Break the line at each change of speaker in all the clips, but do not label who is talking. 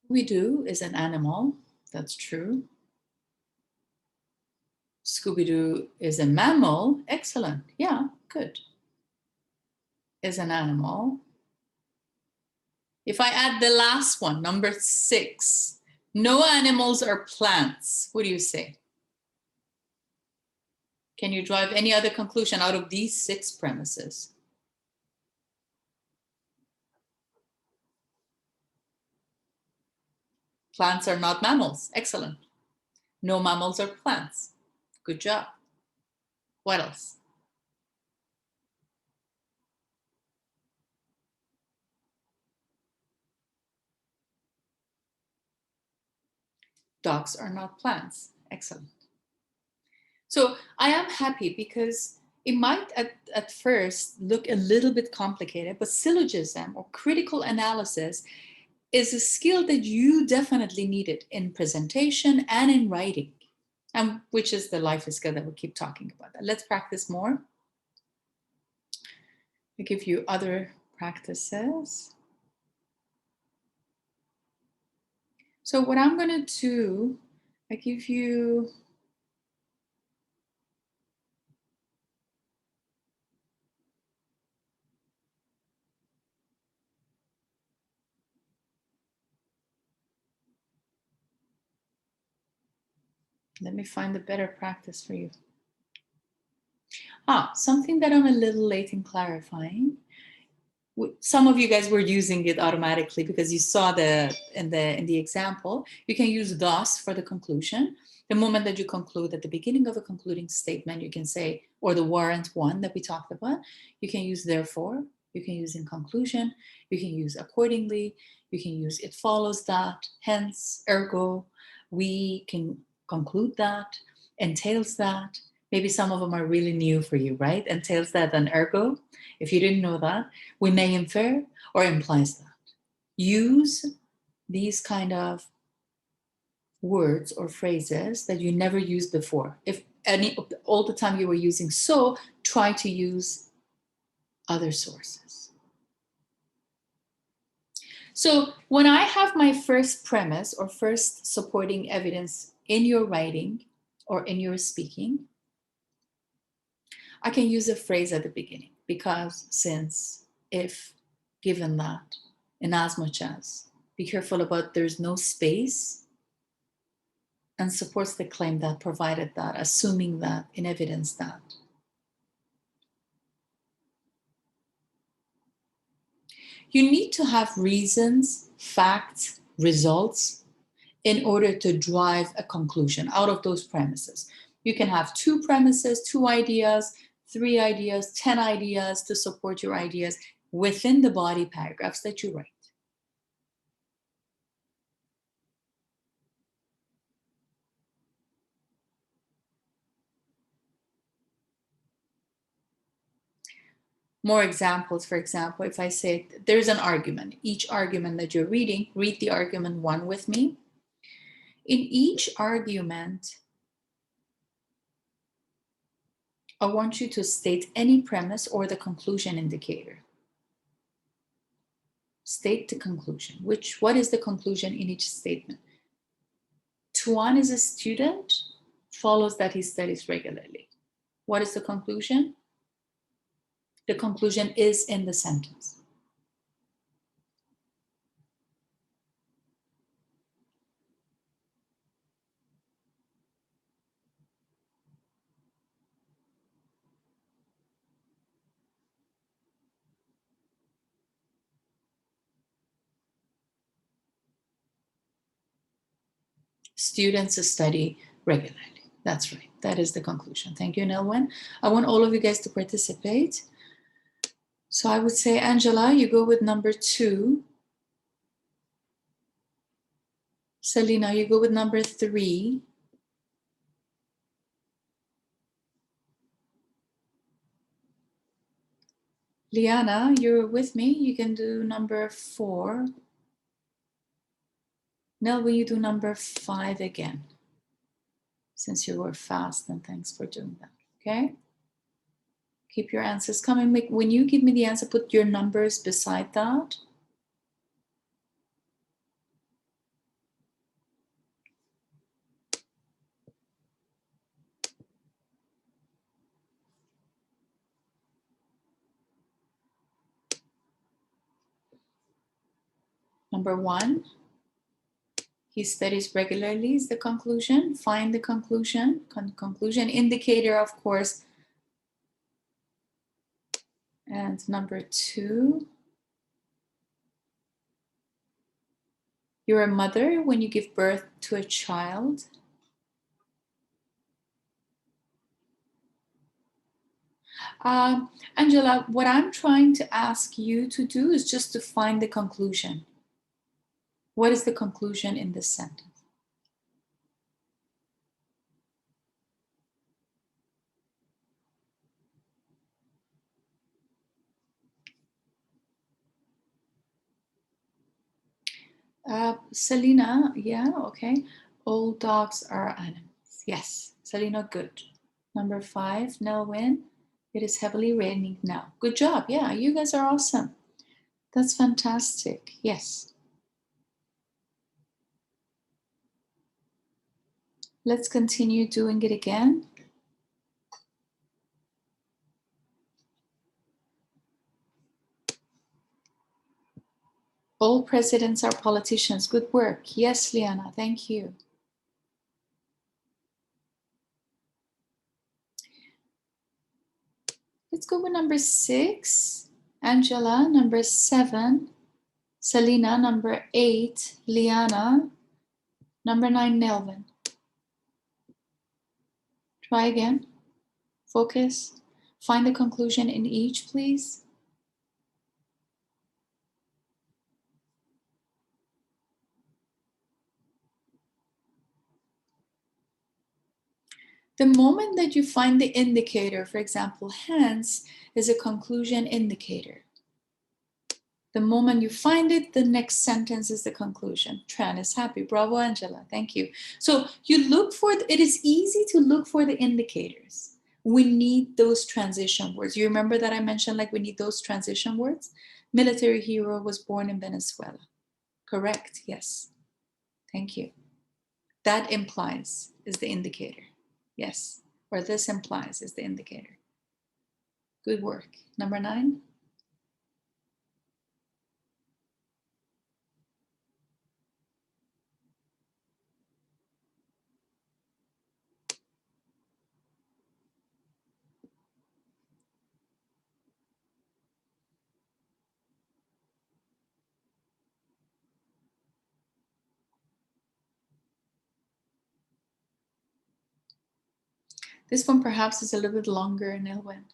Scooby-Doo is an animal. That's true. Scooby-Doo is a mammal. Excellent. Yeah, good. Is an animal. If I add the last one, number 6, no animals are plants. What do you say? Can you drive any other conclusion out of these 6 premises? Plants are not mammals. Excellent. No mammals are plants. Good job. What else? Dogs are not plants. Excellent. So I am happy because it might at first look a little bit complicated, but syllogism or critical analysis is a skill that you definitely needed in presentation and in writing, and which is the life skill that we keep talking about. Let's practice more. I give you other practices. So what I'm going to do, I give you let me find a better practice for you. Something that I'm a little late in clarifying. Some of you guys were using it automatically because you saw in the example. You can use thus for the conclusion. The moment that you conclude, at the beginning of a concluding statement, you can say, or the warrant one that we talked about, you can use therefore, you can use in conclusion, you can use accordingly, you can use it follows that, hence, ergo, we can conclude that, entails that. Maybe some of them are really new for you, right? Entails that and ergo. If you didn't know that, we may infer or implies that. Use these kind of words or phrases that you never used before. If all the time you were using so, try to use other sources. So when I have my first premise or first supporting evidence in your writing or in your speaking, I can use a phrase at the beginning because, since, if, given that, in as much as, be careful about there's no space, and supports the claim that, provided that, assuming that, in evidence that. You need to have reasons, facts, results in order to drive a conclusion out of those premises. You can have 2 premises, 2 ideas, 3 ideas, 10 ideas to support your ideas within the body paragraphs that you write. More examples, for example, if I say there's an argument, each argument that you're reading, read the argument 1 with me. In each argument, I want you to state any premise or the conclusion indicator. State the conclusion. What is the conclusion in each statement? Tuan is a student, follows that he studies regularly. What is the conclusion? The conclusion is in the sentence. Students study regularly. That's right. That is the conclusion. Thank you, Nelwyn. I want all of you guys to participate. So I would say, Angela, you go with number 2. Selena, you go with number 3. Liana, you're with me. You can do number 4. Nell, will you do number 5 again? Since you were fast, and thanks for doing that, okay? Keep your answers coming. When you give me the answer, put your numbers beside that. Number 1, he studies regularly is the conclusion. Find the conclusion. Conclusion indicator, of course. And number 2, you're a mother when you give birth to a child. Angela, what I'm trying to ask you to do is just to find the conclusion. What is the conclusion in this sentence? Selena, yeah, okay. All dogs are animals. Yes, Selena, good. Number 5, Nelwyn, it is heavily raining now. Good job. Yeah, you guys are awesome. That's fantastic. Yes. Let's continue doing it again. All presidents are politicians. Good work. Yes, Liana, thank you. Let's go with number 6, Angela. Number 7, Selena. Number 8, Liana. Number 9, Nelvin. Try again. Focus. Find the conclusion in each, please. The moment that you find the indicator, for example, hence is a conclusion indicator. The moment you find it, the next sentence is the conclusion. Tran is happy. Bravo, Angela. Thank you. So you look for, it is easy to look for the indicators. We need those transition words. You remember that I mentioned like we need those transition words? Military hero was born in Venezuela. Correct, yes. Thank you. That implies is the indicator. Yes, or this implies is the indicator. Good work. Number 9. This one perhaps is a little bit longer, Nelwyn.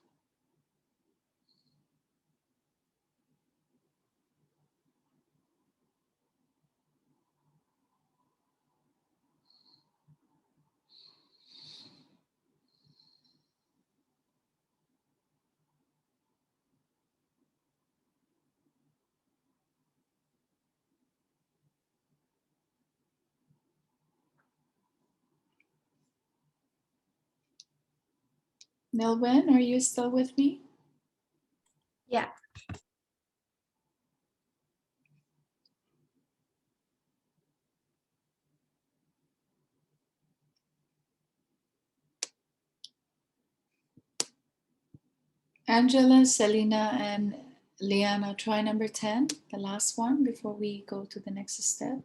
Nelwyn, are you still with me?
Yeah.
Angela, Selena, and Liana, try number 10, the last one, before we go to the next step.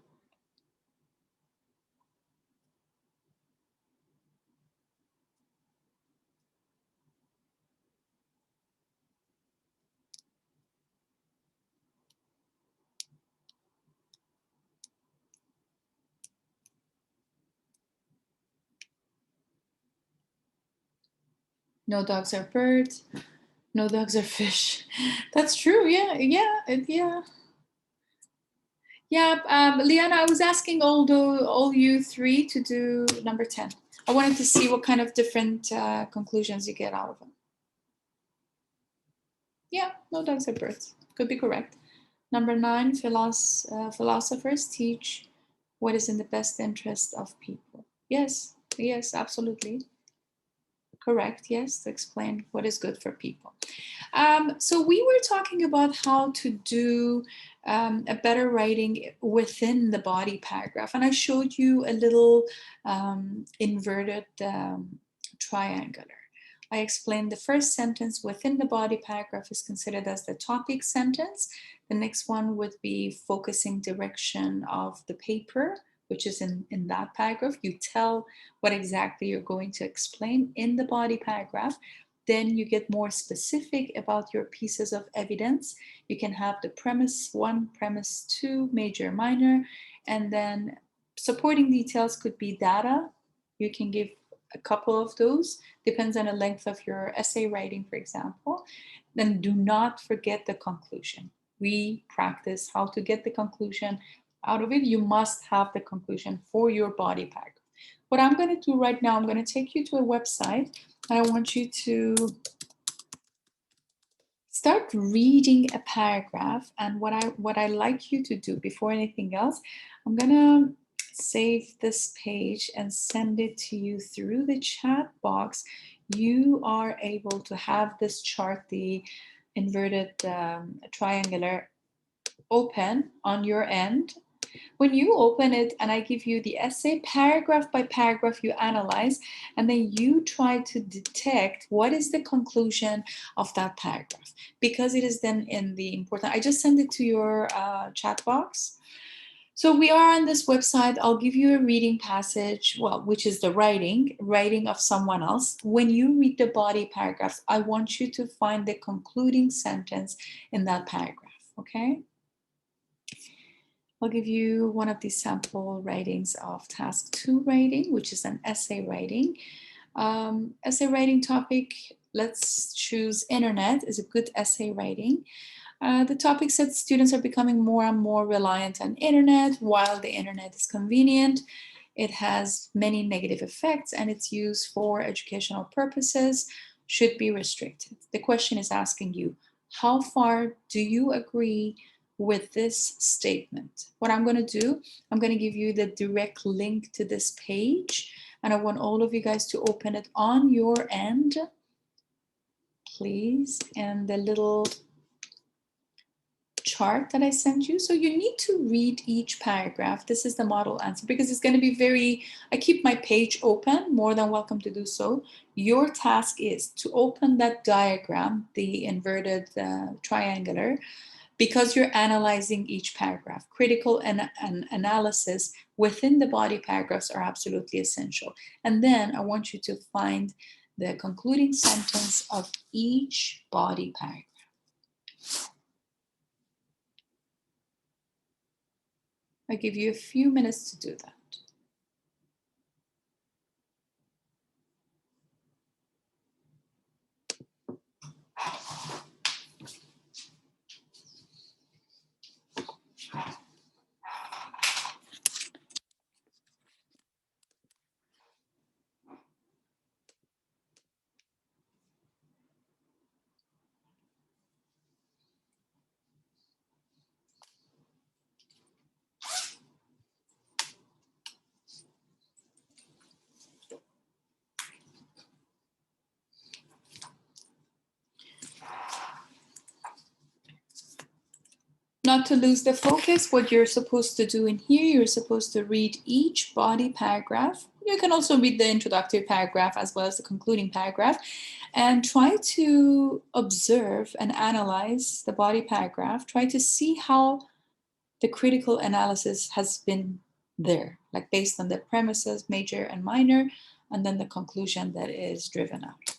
No dogs are birds. No dogs are fish. That's true. Yeah. Liana, I was asking all you 3 to do number 10. I wanted to see what kind of different conclusions you get out of them. Yeah, no dogs are birds. Could be correct. Number 9, philosophers teach what is in the best interest of people. Yes, absolutely. Correct, yes, to explain what is good for people. So we were talking about how to do a better writing within the body paragraph. And I showed you a little inverted triangular. I explained the first sentence within the body paragraph is considered as the topic sentence. The next one would be focusing direction of the paper, which is in that paragraph. You tell what exactly you're going to explain in the body paragraph. Then you get more specific about your pieces of evidence. You can have the premise 1, premise 2, major, minor, and then supporting details could be data. You can give a couple of those, depends on the length of your essay writing, for example. Then do not forget the conclusion. We practice how to get the conclusion out of it. You must have the conclusion for your body paragraph. What I'm going to do right now, I'm going to take you to a website and I want you to start reading a paragraph. And what I like you to do before anything else, I'm going to save this page and send it to you through the chat box. You are able to have this chart, the inverted triangular, open on your end. When you open it and I give you the essay paragraph by paragraph, you analyze and then you try to detect what is the conclusion of that paragraph, because it is then in the important. I just sent it to your chat box. So we are on this website. I'll give you a reading passage, well, which is the writing of someone else. When you read the body paragraphs, I want you to find the concluding sentence in that paragraph, okay? I'll give you one of these sample writings of task 2 writing, which is an essay writing. Essay writing topic, let's choose internet is a good essay writing. The topic said students are becoming more and more reliant on internet. While the internet is convenient, it has many negative effects and its use for educational purposes should be restricted. The question is asking you, how far do you agree with this statement? What I'm going to do, I'm going to give you the direct link to this page, and I want all of you guys to open it on your end, please, and the little chart that I sent you. So you need to read each paragraph. This is the model answer because it's going to be very, I keep my page open, more than welcome to do so. Your task is to open that diagram, the inverted triangular, because you're analyzing each paragraph. Critical and analysis within the body paragraphs are absolutely essential. And then I want you to find the concluding sentence of each body paragraph. I give you a few minutes to do that. Not to lose the focus, what you're supposed to do in here, you're supposed to read each body paragraph. You can also read the introductory paragraph as well as the concluding paragraph, and try to observe and analyze the body paragraph. Try to see how the critical analysis has been there, like based on the premises, major and minor, and then the conclusion that is driven out.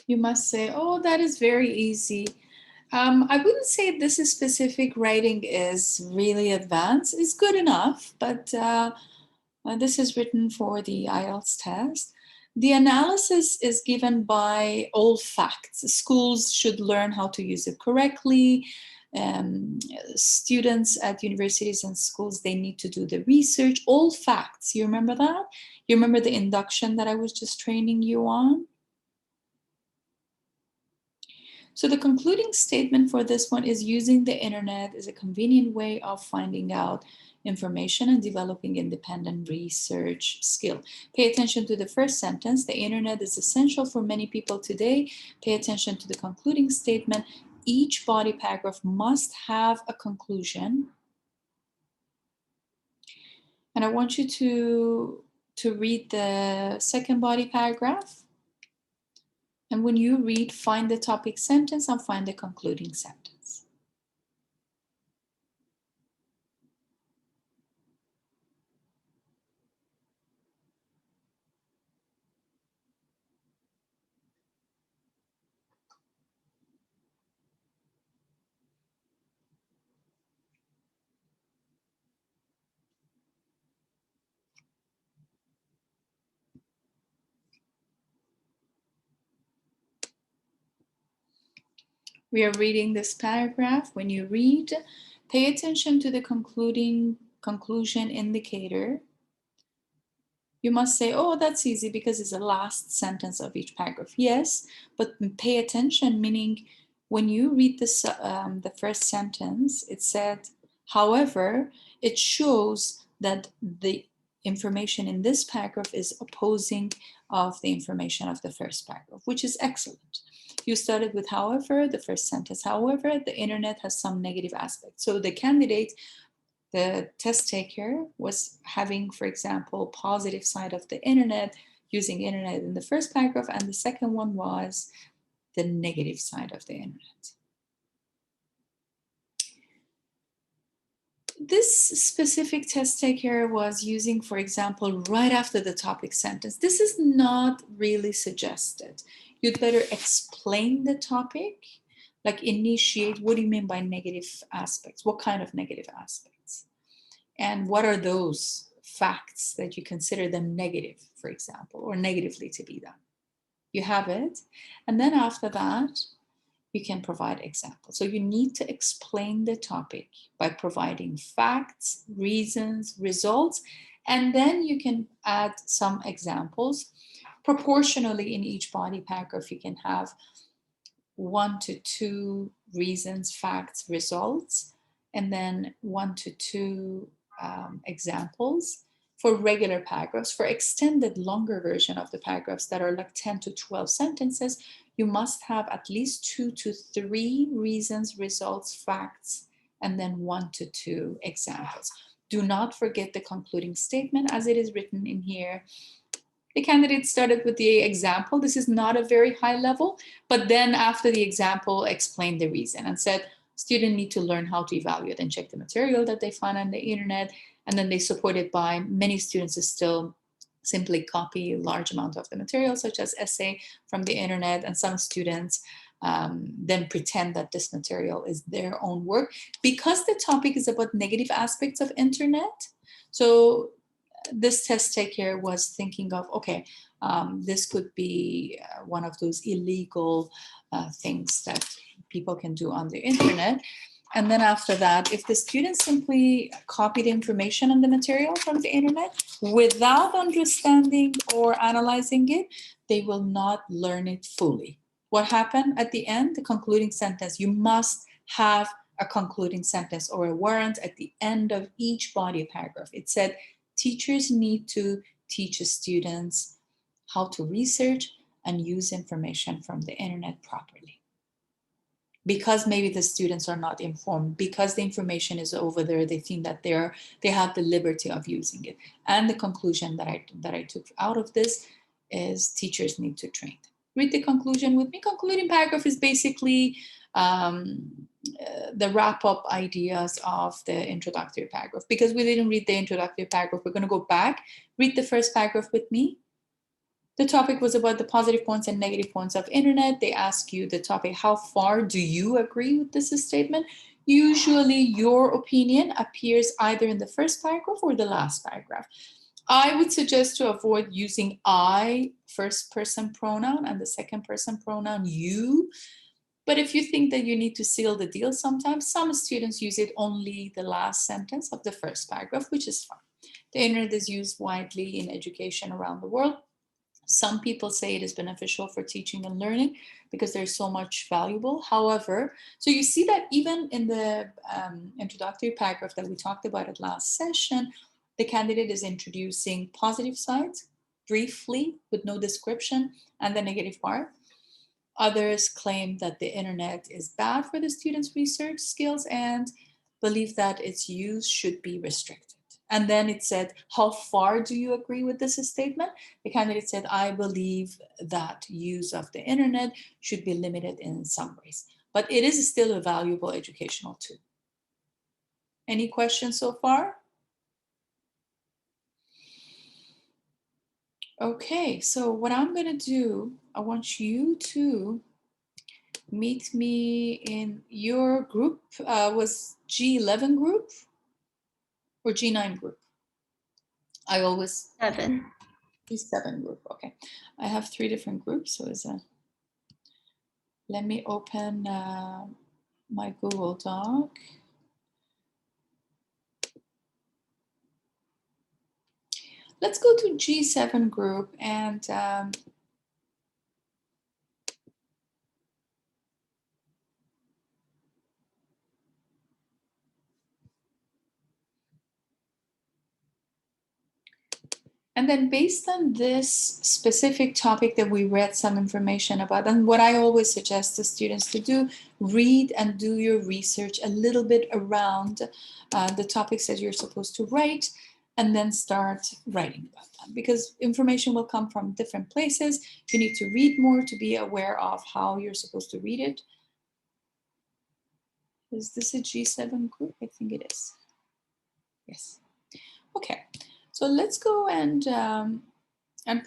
You must say, oh, that is very easy. I wouldn't say this is specific writing is really advanced. It's good enough, but this is written for the IELTS test. The analysis is given by all facts. Schools should learn how to use it correctly. Students at universities and schools, they need to do the research, all facts. You remember that? You remember the induction that I was just training you on? So the concluding statement for this one is using the internet is a convenient way of finding out information and developing independent research skill. Pay attention to the first sentence. The internet is essential for many people today. Pay attention to the concluding statement. Each body paragraph must have a conclusion. And I want you to read the second body paragraph. And when you read, find the topic sentence and find the concluding sentence. We are reading this paragraph. When you read, pay attention to the conclusion indicator. You must say, oh, that's easy because it's the last sentence of each paragraph. Yes, but pay attention, meaning when you read this, the first sentence, it said, however, it shows that the information in this paragraph is opposing of the information of the first paragraph, which is excellent. You started with however, the first sentence. However, the internet has some negative aspects. So the candidate, the test taker, was having, for example, positive side of the internet, using internet in the first paragraph, and the second one was the negative side of the internet. This specific test taker was using, for example, right after the topic sentence. This is not really suggested. You'd better explain the topic, like initiate, what do you mean by negative aspects? What kind of negative aspects? And what are those facts that you consider them negative, for example, or negatively to be done? You have it. And then after that, you can provide examples. So you need to explain the topic by providing facts, reasons, results, and then you can add some examples. Proportionally in each body paragraph, you can have 1 to 2 reasons, facts, results, and then 1 to 2 examples. For regular paragraphs, for extended longer version of the paragraphs that are like 10 to 12 sentences, you must have at least 2 to 3 reasons, results, facts, and then 1 to 2 examples. Do not forget the concluding statement as it is written in here. The candidate started with the example. This is not a very high level, but then after the example, explained the reason and said, students need to learn how to evaluate and check the material that they find on the internet. And then they support it by many students still simply copy a large amount of the material, such as essay from the internet. And some students then pretend that this material is their own work because the topic is about negative aspects of internet. So this test taker was thinking of, okay, this could be one of those illegal things that people can do on the internet. And then after that, if the students simply copy the information on the material from the internet without understanding or analyzing it, they will not learn it fully. What happened at the end? The concluding sentence. You must have a concluding sentence or a warrant at the end of each body paragraph. It said, teachers need to teach students how to research and use information from the internet properly. Because maybe the students are not informed, because the information is over there, they think that they have the liberty of using it. And the conclusion that I took out of this is teachers need to train them. Read the conclusion with me. Concluding paragraph is basically the wrap-up ideas of the introductory paragraph. Because we didn't read the introductory paragraph, we're going to go back, read the first paragraph with me. The topic was about the positive points and negative points of internet. They ask you the topic, how far do you agree with this statement? Usually your opinion appears either in the first paragraph or the last paragraph. I would suggest to avoid using I first person pronoun and the second person pronoun you. But if you think that you need to seal the deal sometimes, some students use it only the last sentence of the first paragraph, which is fine. The internet is used widely in education around the world. Some people say it is beneficial for teaching and learning because there's so much valuable. However, so you see that even in the introductory paragraph that we talked about at last session, the candidate is introducing positive sides briefly with no description and the negative part. Others claim that the internet is bad for the students' research skills and believe that its use should be restricted. And then it said, how far do you agree with this statement? The candidate said, I believe that use of the internet should be limited in some ways, but it is still a valuable educational tool. Any questions so far? Okay, so what I'm going to do, I want you to meet me in your group. Was G11 group or G9 group? I always
7.
G7 group. Okay, I have 3 different groups, so it's a. Let me open my Google Doc. Let's go to G7 group and and then based on this specific topic that we read some information about, and what I always suggest the students to do, read and do your research a little bit around the topics that you're supposed to write, and then start writing about them. Because information will come from different places. You need to read more to be aware of how you're supposed to read it. Is this a G7 group? I think it is. Yes. Okay. So let's go and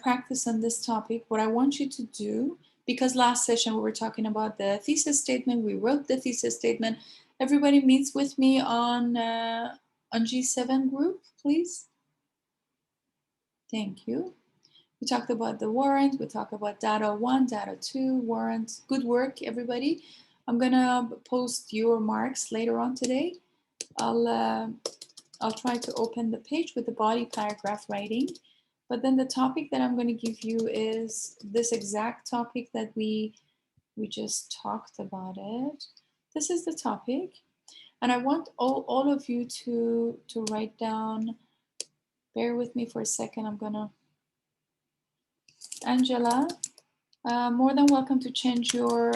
practice on this topic. What I want you to do, because last session we were talking about the thesis statement, we wrote the thesis statement. Everybody meets with me on G7 group, please. Thank you. We talked about the warrant. We talked about data 1, data 2, warrant. Good work, everybody. I'm gonna post your marks later on today. I'll try to open the page with the body paragraph writing, but then the topic that I'm going to give you is this exact topic that we just talked about it. This is the topic, and I want all of you to write down. Bear with me for a second. I'm gonna, Angela, more than welcome to change your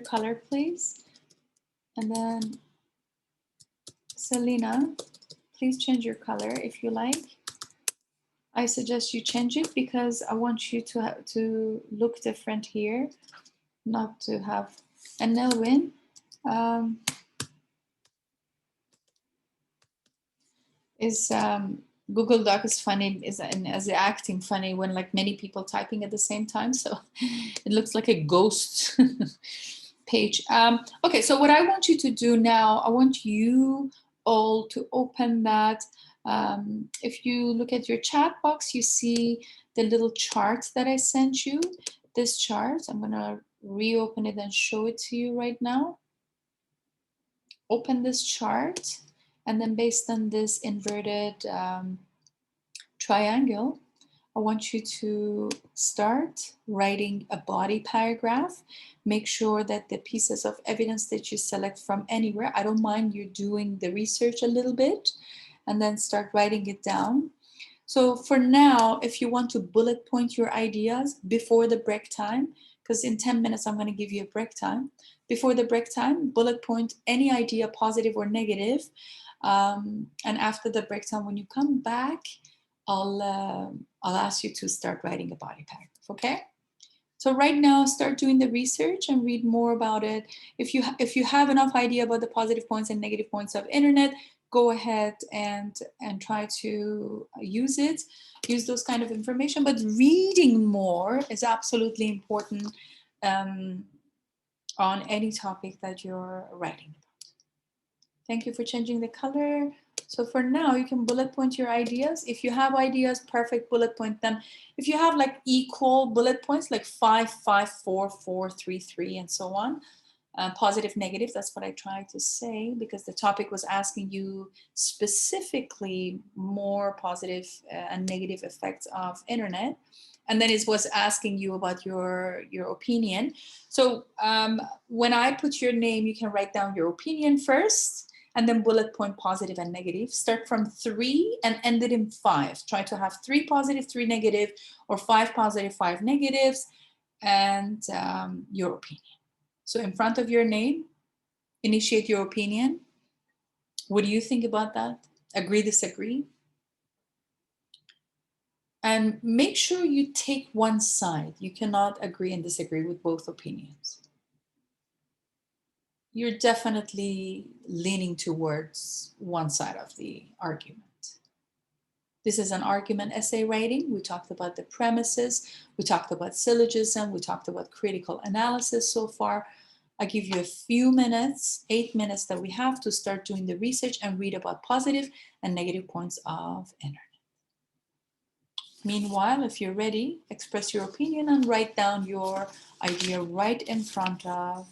color, please, and then Selena, please change your color if you like. I suggest you change it because I want you to look different here, not to have. And Nelwyn, is Google Doc is funny, is acting funny when like many people typing at the same time, so it looks like a ghost page. Okay, so what I want you to do now, I want you all to open that. If you look at your chat box, you see the little chart that I sent you. This chart, I'm gonna reopen it and show it to you right now. Open this chart, and then based on this inverted triangle, I want you to start writing a body paragraph. Make sure that the pieces of evidence that you select from anywhere, I don't mind you doing the research a little bit, and then start writing it down. So for now, if you want to bullet point your ideas before the break time, because in 10 minutes I'm going to give you a break time. Before the break time, bullet point any idea, positive or negative. And after the break time, when you come back, I'll ask you to start writing a body paragraph, okay? So right now, start doing the research and read more about it. If you have enough idea about the positive points and negative points of internet, go ahead and try to use it. Use those kind of information, but reading more is absolutely important on any topic that you're writing about. Thank you for changing the color. So for now, you can bullet point your ideas. If you have ideas, perfect, bullet point them. If you have like equal bullet points, like 5, 5, 4, 4, 3, 3, and so on, positive, negative, that's what I tried to say, because the topic was asking you specifically more positive and negative effects of internet. And then it was asking you about your opinion. So when I put your name, you can write down your opinion first, and then bullet point positive and negative. Start from 3 and end it in 5. Try to have 3 positive, 3 negative, or 5 positive, 5 negatives, and your opinion. So in front of your name, initiate your opinion. What do you think about that? Agree, disagree? And make sure you take one side. You cannot agree and disagree with both opinions. You're definitely leaning towards one side of the argument. This is an argument essay writing. We talked about the premises, we talked about syllogism, we talked about critical analysis so far. I give you a few minutes, 8 minutes that we have to start doing the research and read about positive and negative points of internet. Meanwhile, if you're ready, express your opinion and write down your idea right in front of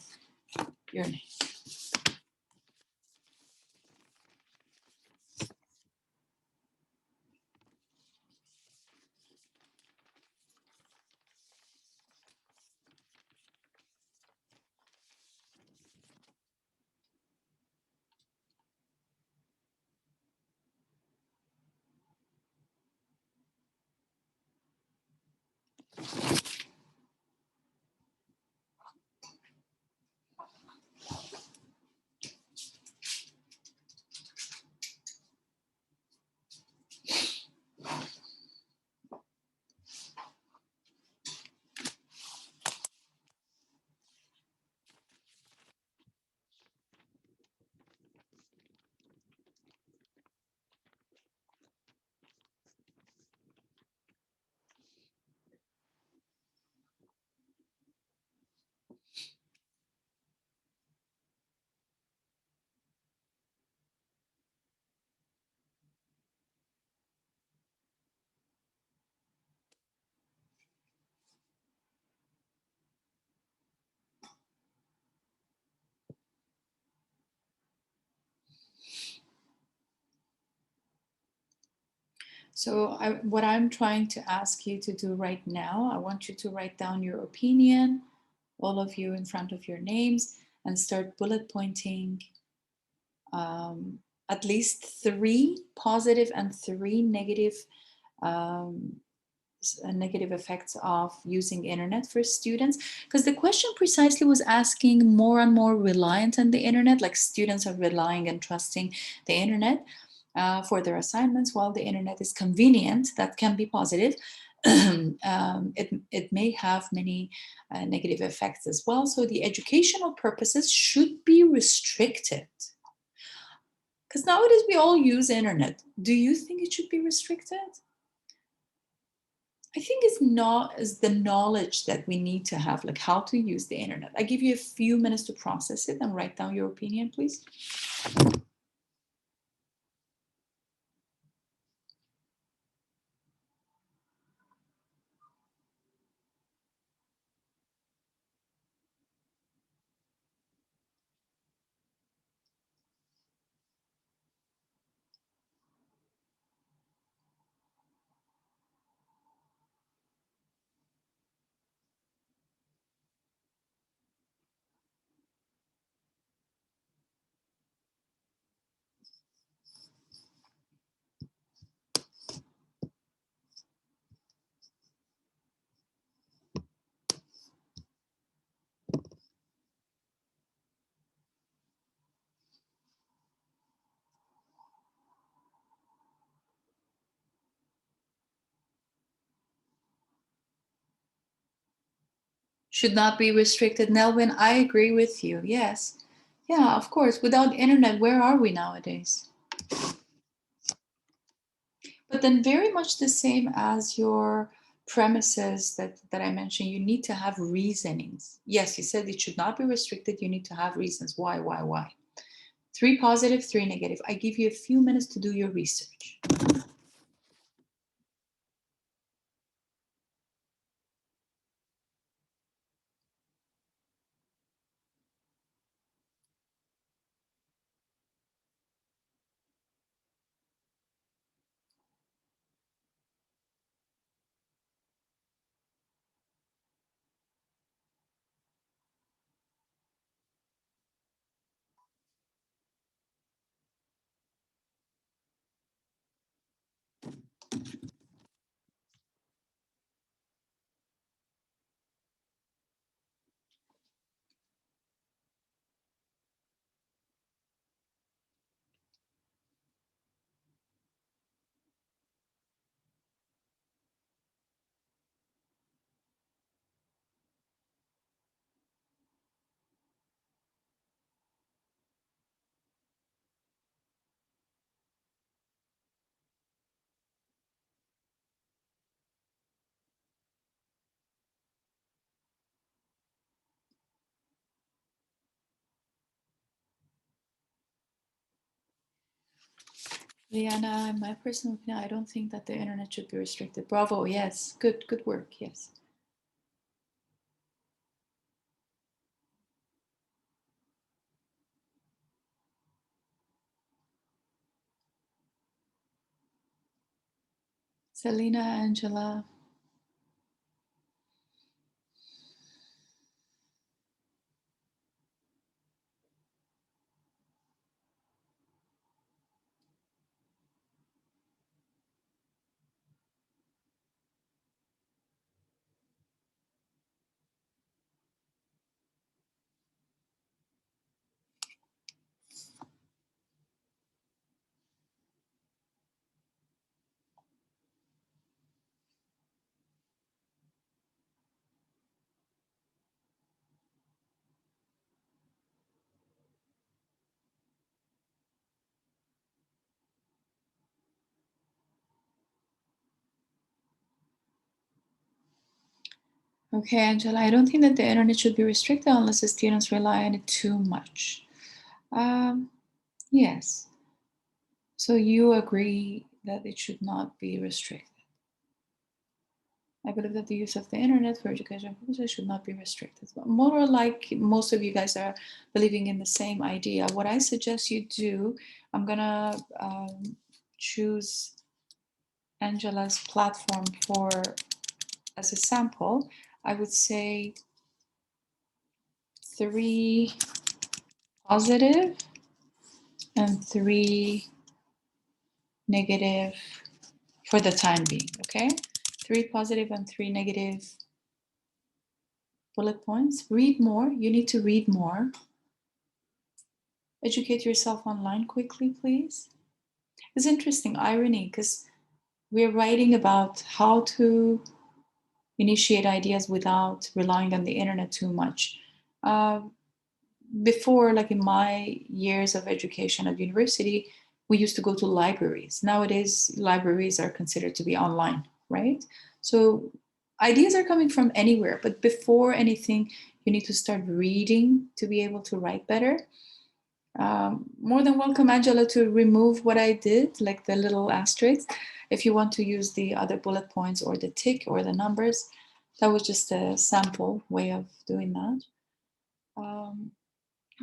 your name. So what I'm trying to ask you to do right now, I want you to write down your opinion, all of you in front of your names, and start bullet pointing at least 3 positive and 3 negative negative effects of using internet for students, because the question precisely was asking more and more reliant on the internet, like students are relying and trusting the internet for their assignments. While the internet is convenient, that can be positive. It may have many negative effects as well. So the educational purposes should be restricted. Because nowadays we all use internet. Do you think it should be restricted? I think it's not as the knowledge that we need to have, like how to use the internet. I give you a few minutes to process it and write down your opinion, please. Should not be restricted. Nelvin, I agree with you. Yes. Yeah, of course. Without internet, where are we nowadays? But then very much the same as your premises that I mentioned, you need to have reasonings. Yes, you said it should not be restricted. You need to have reasons. Why? 3 positive, 3 negative. I give you a few minutes to do your research. Liana, in my personal opinion, I don't think that the internet should be restricted. Bravo, yes. Good work, yes. Selena, Angela. Okay, Angela, I don't think that the internet should be restricted unless the students rely on it too much. Yes. So you agree that it should not be restricted. I believe that the use of the internet for education purposes should not be restricted. But more like most of you guys are believing in the same idea. What I suggest you do, I'm gonna choose Angela's platform for as a sample. I would say 3 positive and 3 negative for the time being, okay? 3 positive and 3 negative bullet points. Read more. You need to read more. Educate yourself online quickly, please. It's interesting, irony, because we're writing about how to initiate ideas without relying on the internet too much. Before, like in my years of education at university, we used to go to libraries. Nowadays, libraries are considered to be online, right? So ideas are coming from anywhere, but before anything, you need to start reading to be able to write better. More than welcome, Angela, to remove what I did, like the little asterisk. If you want to use the other bullet points or the tick or the numbers, that was just a sample way of doing that.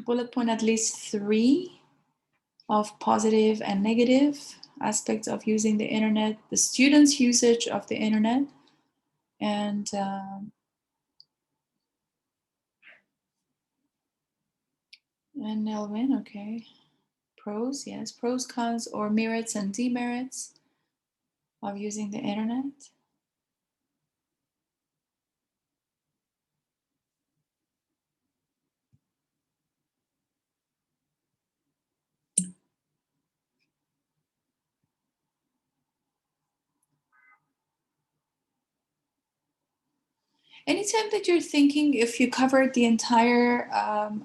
Bullet point at least 3 of positive and negative aspects of using the internet, the students' usage of the internet, and Elvin, okay. Pros, yes, pros, cons, or merits and demerits of using the internet. Anytime that you're thinking, if you covered the entire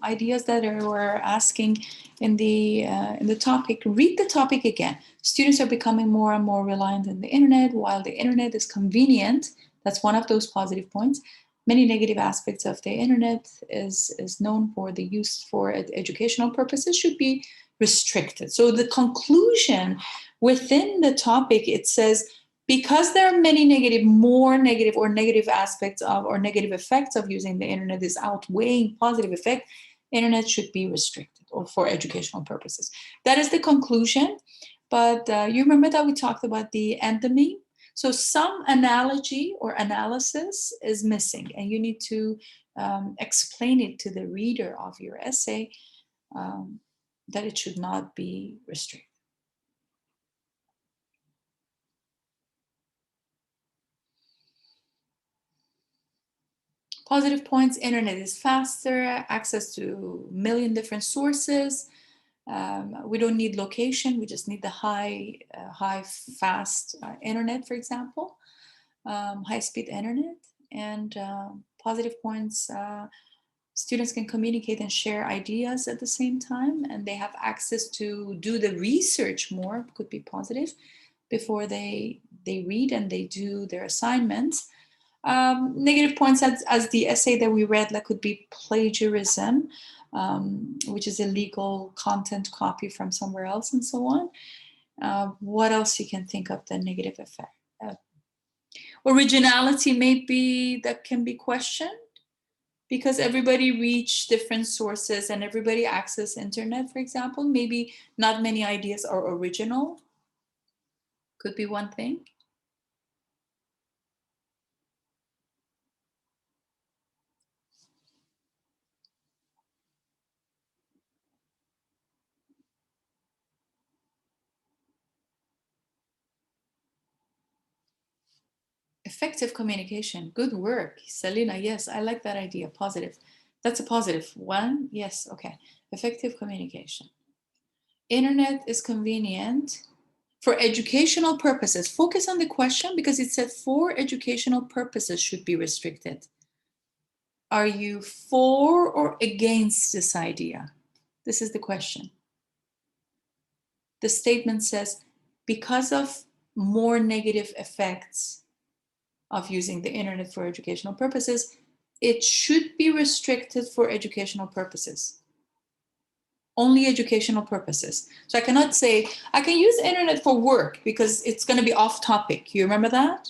ideas that we're asking in the topic, read the topic again. Students are becoming more and more reliant on the internet. While the internet is convenient, that's one of those positive points. Many negative aspects of the internet is known for the use for educational purposes should be restricted. So the conclusion within the topic, it says, because there are many more negative or negative aspects of or negative effects of using the internet is outweighing positive effect, internet should be restricted or for educational purposes. That is the conclusion. But you remember that we talked about the ending? So some analogy or analysis is missing, and you need to explain it to the reader of your essay that it should not be restricted. Positive points: internet is faster, access to a million different sources. We don't need location, we just need the high fast internet, for example, high-speed internet. And positive points, students can communicate and share ideas at the same time, and they have access to do the research more, could be positive, before they read and they do their assignments. Negative points, as the essay that we read, that could be plagiarism, which is illegal content copy from somewhere else and so on. What else you can think of the negative effect? Originality maybe that can be questioned because everybody reach different sources and everybody access internet, for example. Maybe not many ideas are original. Could be one thing. Effective communication. Good work, Selena. Yes, I like that idea. Positive. That's a positive one. Yes, okay. Effective communication. Internet is convenient for educational purposes. Focus on the question because it said for educational purposes should be restricted. Are you for or against this idea? This is the question. The statement says, because of more negative effects of using the internet for educational purposes, it should be restricted for educational purposes. Only educational purposes. So I cannot say, I can use the internet for work because it's going to be off topic. You remember that?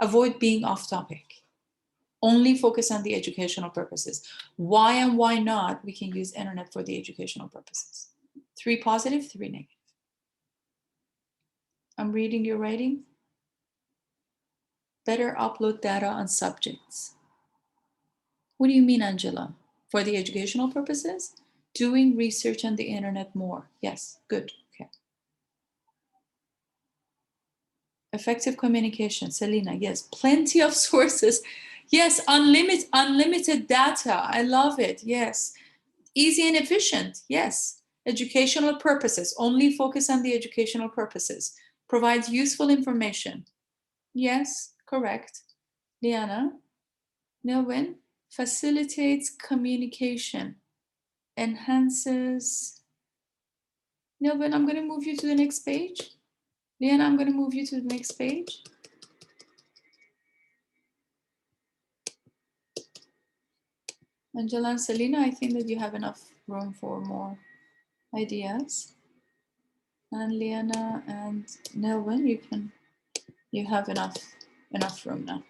Avoid being off topic. Only focus on the educational purposes. Why and why not we can use internet for the educational purposes. 3 positive, 3 negative. I'm reading your writing. Better upload data on subjects. What do you mean, Angela? For the educational purposes? Doing research on the internet more. Yes, good. Okay. Effective communication. Selena, yes. Plenty of sources. Yes, unlimited data. I love it. Yes. Easy and efficient. Yes. Educational purposes. Only focus on the educational purposes. Provides useful information. Yes, correct. Liana, Nelwyn, facilitates communication. Enhances. Nelvin, I'm going to move you to the next page. Liana, I'm going to move you to the next page. Angela and Selena, I think that you have enough room for more ideas. And Liana and Nelvin, you have enough room now.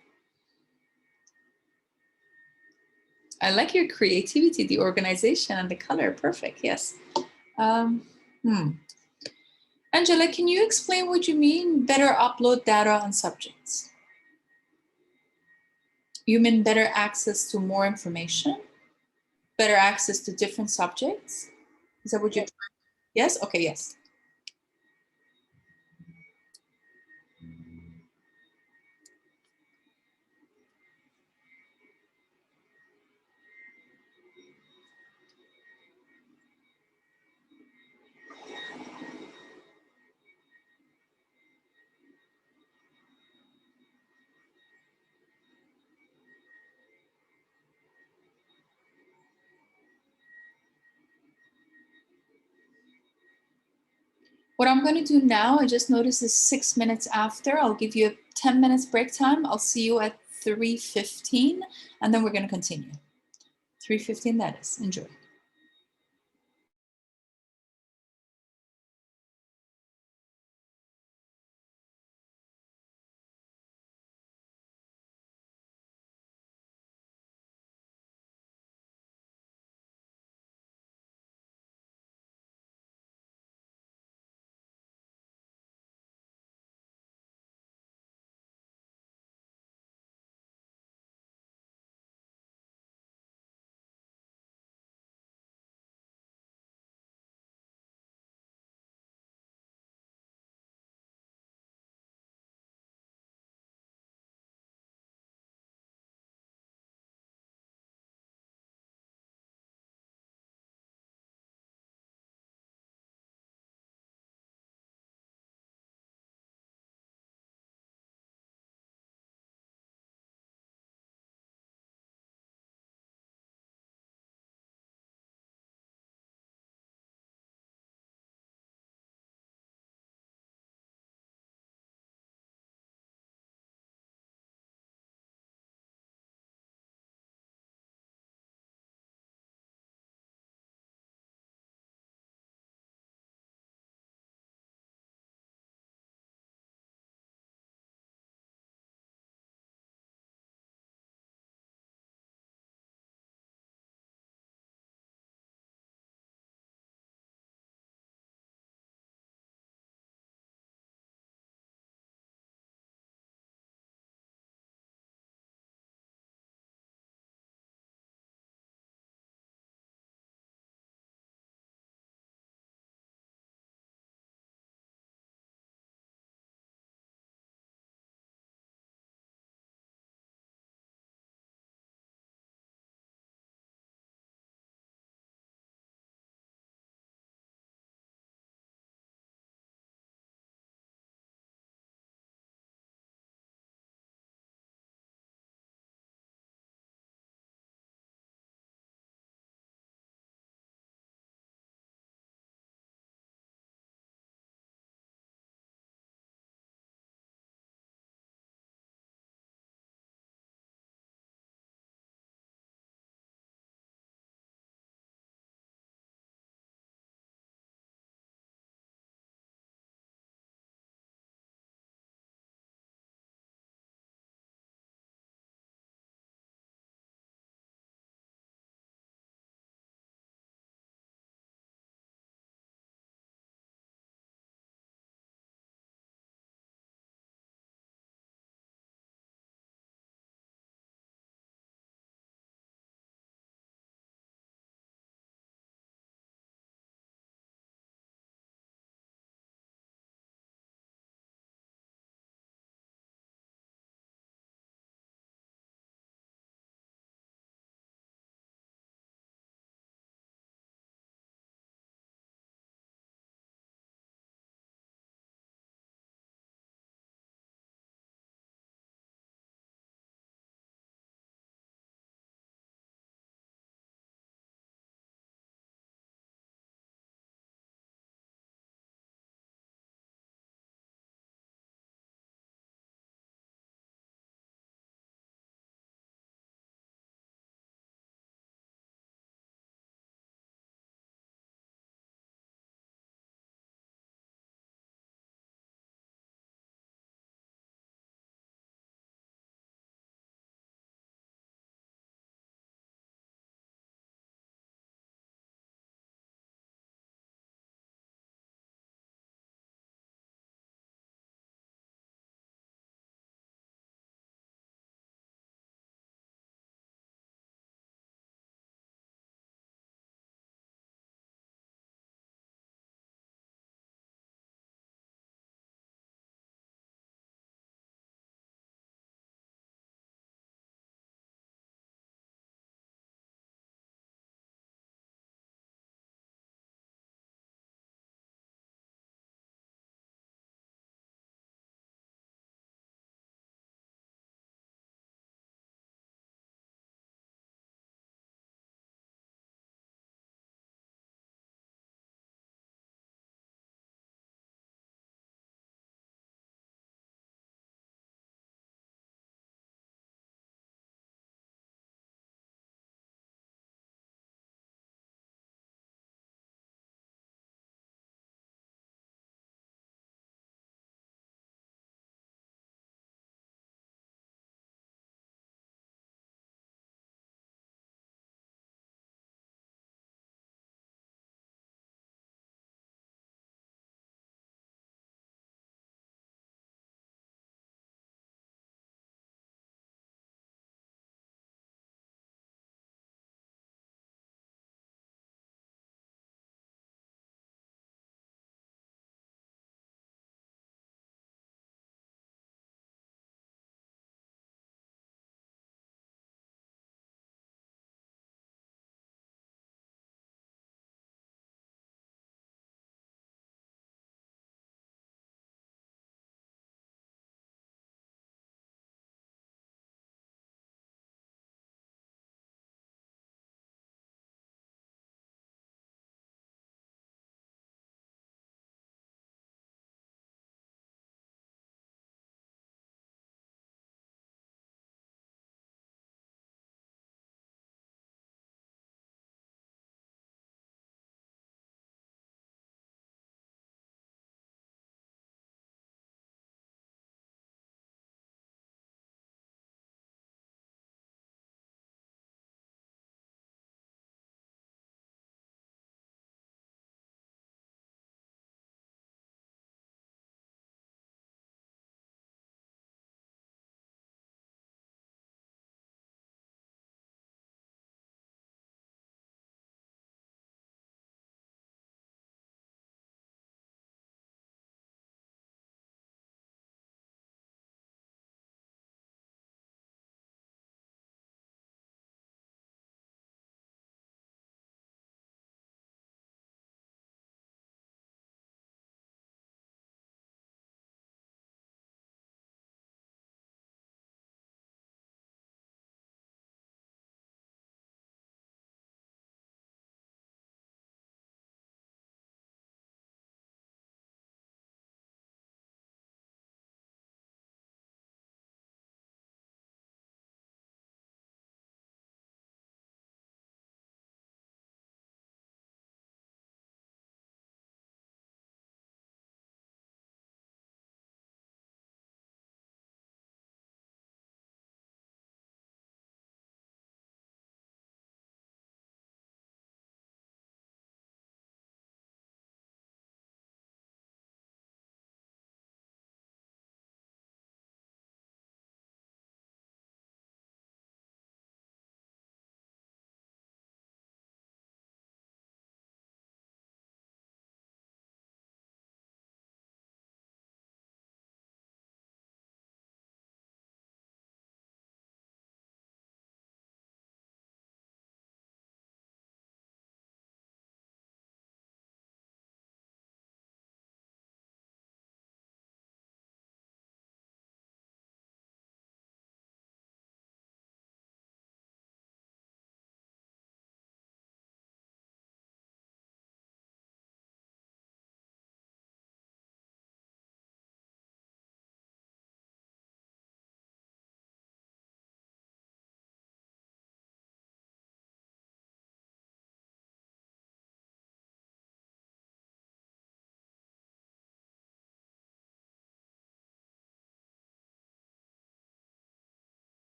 I like your creativity, the organization, and the color. Perfect. Yes. Angela, can you explain what you mean? Better upload data on subjects. You mean better access to more information? Better access to different subjects? Is that what you're trying? Yes? Okay, yes. What I'm going to do now, I just noticed is 6 minutes after. I'll give you a 10 minutes break time. I'll see you at 3:15, and then we're going to continue. 3:15, that is. Enjoy.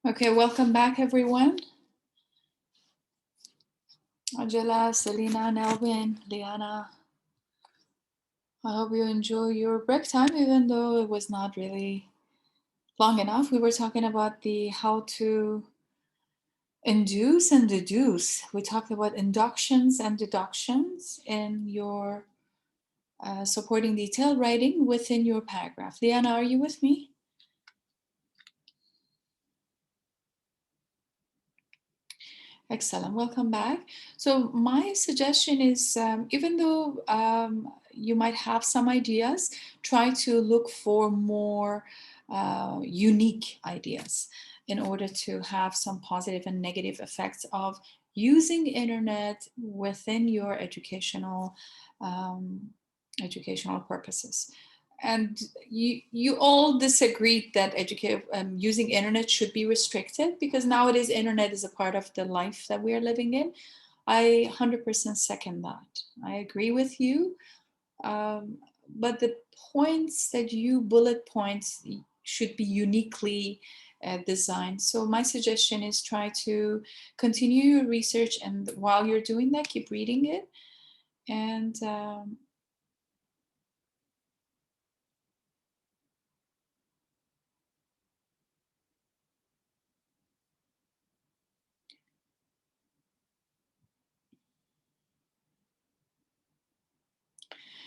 Okay, welcome back, everyone. Angela, Selena, Nelvin, Liana. I hope you enjoy your break time, even though it was not really long enough. We were talking about the how to induce and deduce. We talked about inductions and deductions in your supporting detailed writing within your paragraph. Liana, are you with me? Excellent. Welcome back. So my suggestion is, even though you might have some ideas, try to look for more unique ideas in order to have some positive and negative effects of using internet within your educational purposes. And you all disagreed that using internet should be restricted, because nowadays internet is a part of the life that we are living in. I 100% second that. I agree with you. But the points that you bullet points should be uniquely designed. So my suggestion is try to continue your research, and while you're doing that, keep reading it. And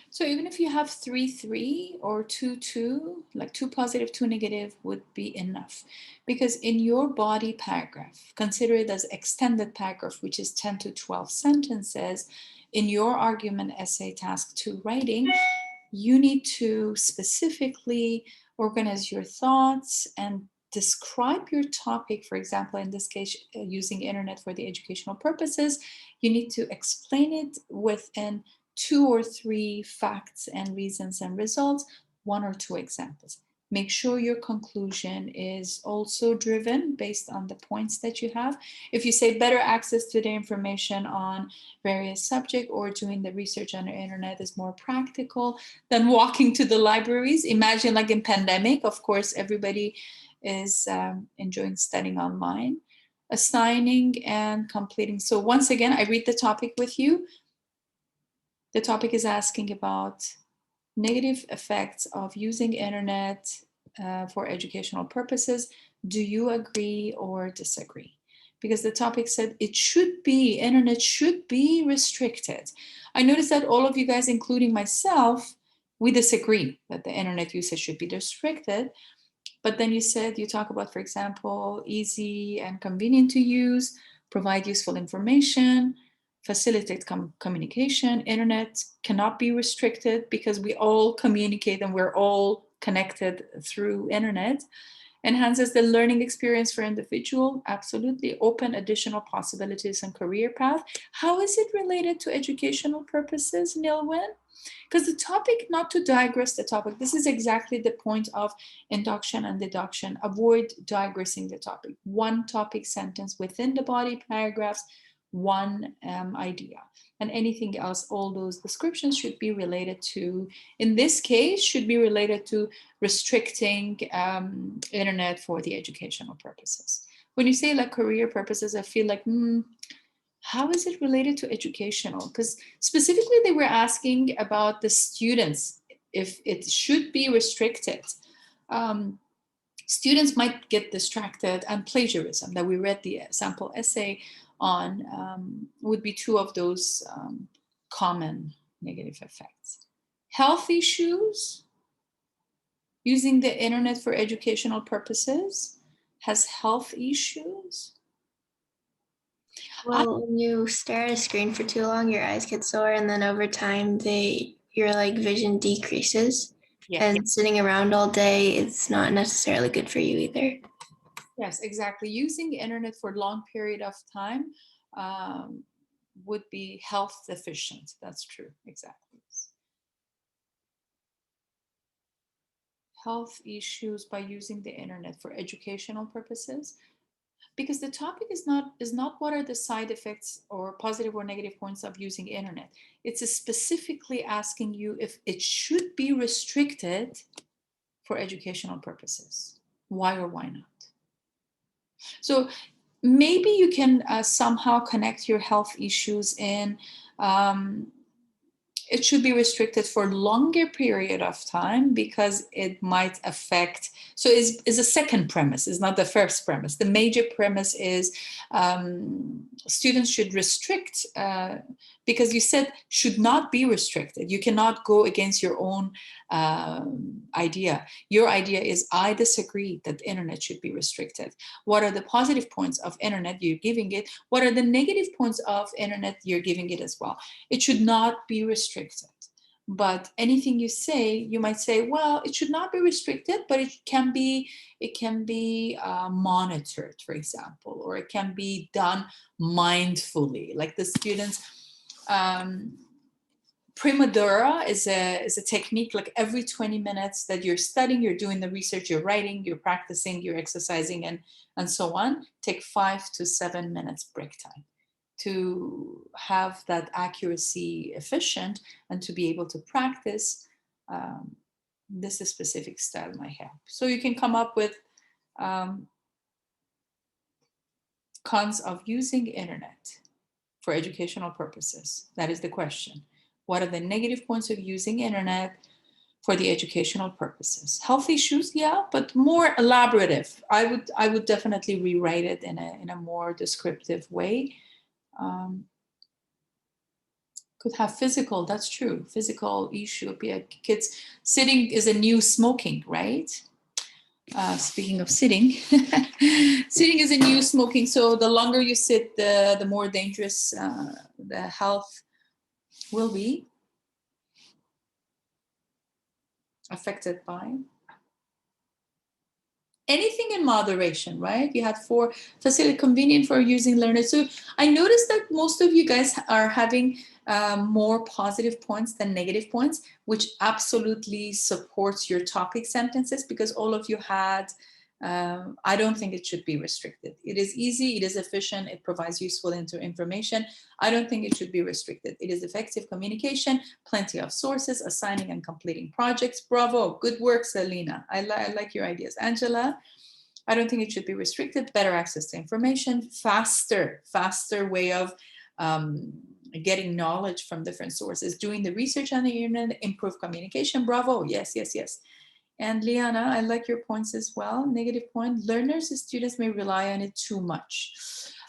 so even if you have 3-3 or 2-2, like 2 positive, 2 negative would be enough. Because in your body paragraph, consider it as extended paragraph, which is 10 to 12 sentences, in your argument essay task 2 writing, you need to specifically organize your thoughts and describe your topic. For example, in this case, using internet for the educational purposes, you need to explain it within 2 or 3 facts and reasons and results, 1 or 2 examples. Make sure your conclusion is also driven based on the points that you have. If you say better access to the information on various subjects, or doing the research on the internet is more practical than walking to the libraries. Imagine, like in pandemic, of course, everybody is enjoying studying online. Assigning and completing. So once again, I read the topic with you. The topic is asking about negative effects of using internet for educational purposes. Do you agree or disagree? Because the topic said internet should be restricted. I noticed that all of you guys, including myself, we disagree that the internet usage should be restricted. But then you talk about, for example, easy and convenient to use, provide useful information, facilitate communication. Internet cannot be restricted because we all communicate and we're all connected through internet. Enhances the learning experience for individual. Absolutely. Open additional possibilities and career path. How is it related to educational purposes, Nilwen? Because the topic, not to digress the topic, this is exactly the point of induction and deduction. Avoid digressing the topic. One topic sentence within the body paragraphs, one idea. And anything else, all those descriptions should be related to, in this case, should be related to restricting internet for the educational purposes. When you say like career purposes, I feel like, how is it related to educational? Because specifically they were asking about the students, if it should be restricted. Students might get distracted, and plagiarism that we read the sample essay on would be 2 of those common negative effects. Health issues, using the internet for educational purposes has health issues.
Well, when you stare at a screen for too long, your eyes get sore, and then over time, your like vision decreases.
Yeah.
And sitting around all day, it's not necessarily good for you either.
Yes, exactly. Using the internet for a long period of time would be health deficient. That's true. Exactly. Health issues by using the internet for educational purposes, because the topic is not what are the side effects or positive or negative points of using internet. It's specifically asking you if it should be restricted for educational purposes. Why or why not? So maybe you can somehow connect your health issues in, it should be restricted for longer period of time because it might affect. So is a second premise, is not the first premise. The major premise is students should restrict, because you said should not be restricted. You cannot go against your own idea. Your idea is, I disagree that the internet should be restricted. What are the positive points of internet you're giving it? What are the negative points of internet you're giving it as well? It should not be restricted. But anything you say, you might say, well, it should not be restricted, but it can be monitored, for example, or it can be done mindfully. Like the students, Primodora is a technique. Like every 20 minutes that you're studying, you're doing the research, you're writing, you're practicing, you're exercising, and so on. Take 5 to 7 minutes break time to have that accuracy efficient and to be able to practice. This specific style might help. So you can come up with cons of using internet for educational purposes. That is the question. What are the negative points of using internet for the educational purposes? Health issues, yeah, but more elaborative. I would definitely rewrite it in a more descriptive way. Could have physical, that's true. Physical issue. Kids sitting is a new smoking, right? Speaking of sitting, sitting is a new smoking. So the longer you sit, the more dangerous the health will be affected by. Anything in moderation, right? You had 4 facility convenient for using learners. So I noticed that most of you guys are having more positive points than negative points, which absolutely supports your topic sentences, because all of you had, I don't think it should be restricted. It is easy, it is efficient, it provides useful information. I don't think it should be restricted. It is effective communication, plenty of sources, assigning and completing projects. Bravo, good work, Selena. I like your ideas. Angela, I don't think it should be restricted. Better access to information, faster way of getting knowledge from different sources, doing the research on the internet, improve communication. Bravo, yes. And Liana, I like your points as well. Negative point, learners and students may rely on it too much.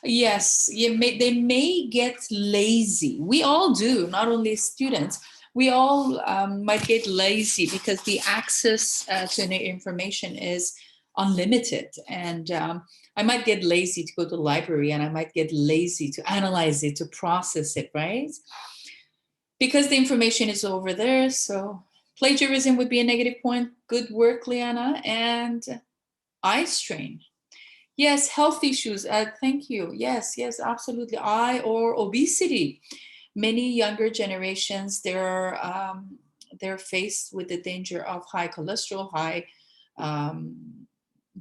Yes, they may get lazy. We all do, not only students. We all might get lazy because the access to the information is unlimited. And I might get lazy to go to the library, and I might get lazy to analyze it, to process it, right? Because the information is over there. So plagiarism would be a negative point. Good work, Liana. And eye strain. Yes, health issues. Thank you. Yes, absolutely. Eye or obesity. Many younger generations, they're faced with the danger of high cholesterol, high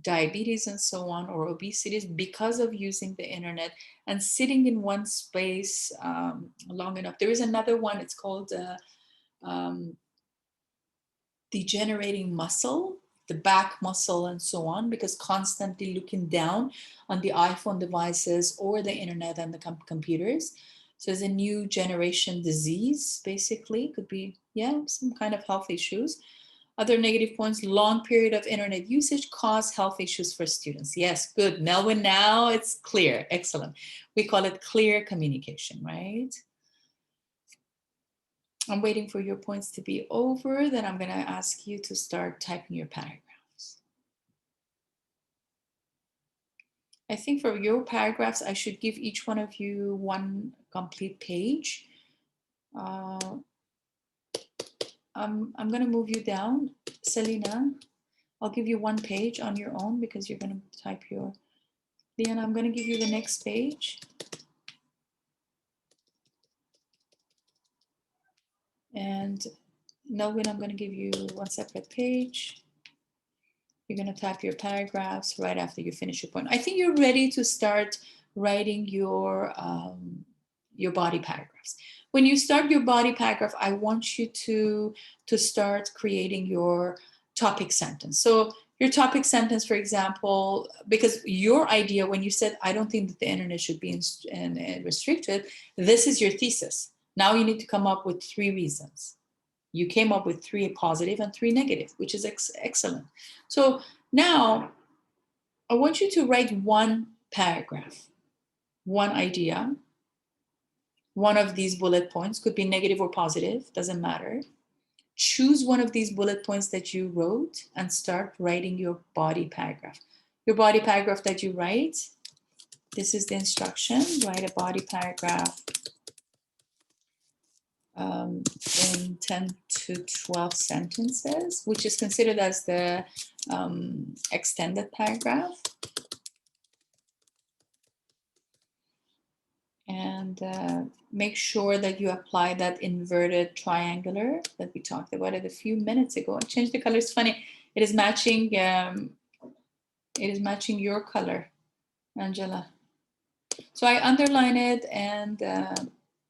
diabetes, and so on, or obesity, because of using the internet and sitting in one space long enough. There is another one. It's called degenerating muscle, the back muscle, and so on, because constantly looking down on the iPhone devices or the internet and the computers. So it's a new generation disease, basically. Could be, some kind of health issues. Other negative points, long period of internet usage cause health issues for students. Yes, good. Melvin, now it's clear. Excellent. We call it clear communication, right? I'm waiting for your points to be over. Then I'm going to ask you to start typing your paragraphs. I think for your paragraphs, I should give each one of you one complete page. I'm going to move you down, Selena. I'll give you one page on your own because you're going to type your. Leon, I'm going to give you the next page. And Melvin, I'm going to give you one separate page. You're going to type your paragraphs right after you finish your point. I think you're ready to start writing your body paragraphs. When you start your body paragraph, I want you to start creating your topic sentence. So Your topic sentence, for example, because your idea when you said, I don't think that the internet should be restricted, this is your thesis. Now you need to come up with 3 reasons. You came up with 3 positive and 3 negative, which is excellent. So now I want you to write 1 paragraph, 1 idea. One of these bullet points could be negative or positive, doesn't matter. Choose one of these bullet points that you wrote and start writing your body paragraph. Your body paragraph that you write, this is the instruction, write a body paragraph in 10 to 12 sentences, which is considered as the extended paragraph. And make sure that you apply that inverted triangular that we talked about it a few minutes ago. I changed the color. It's funny. It is matching. It is matching your color, Angela. So I underline it, and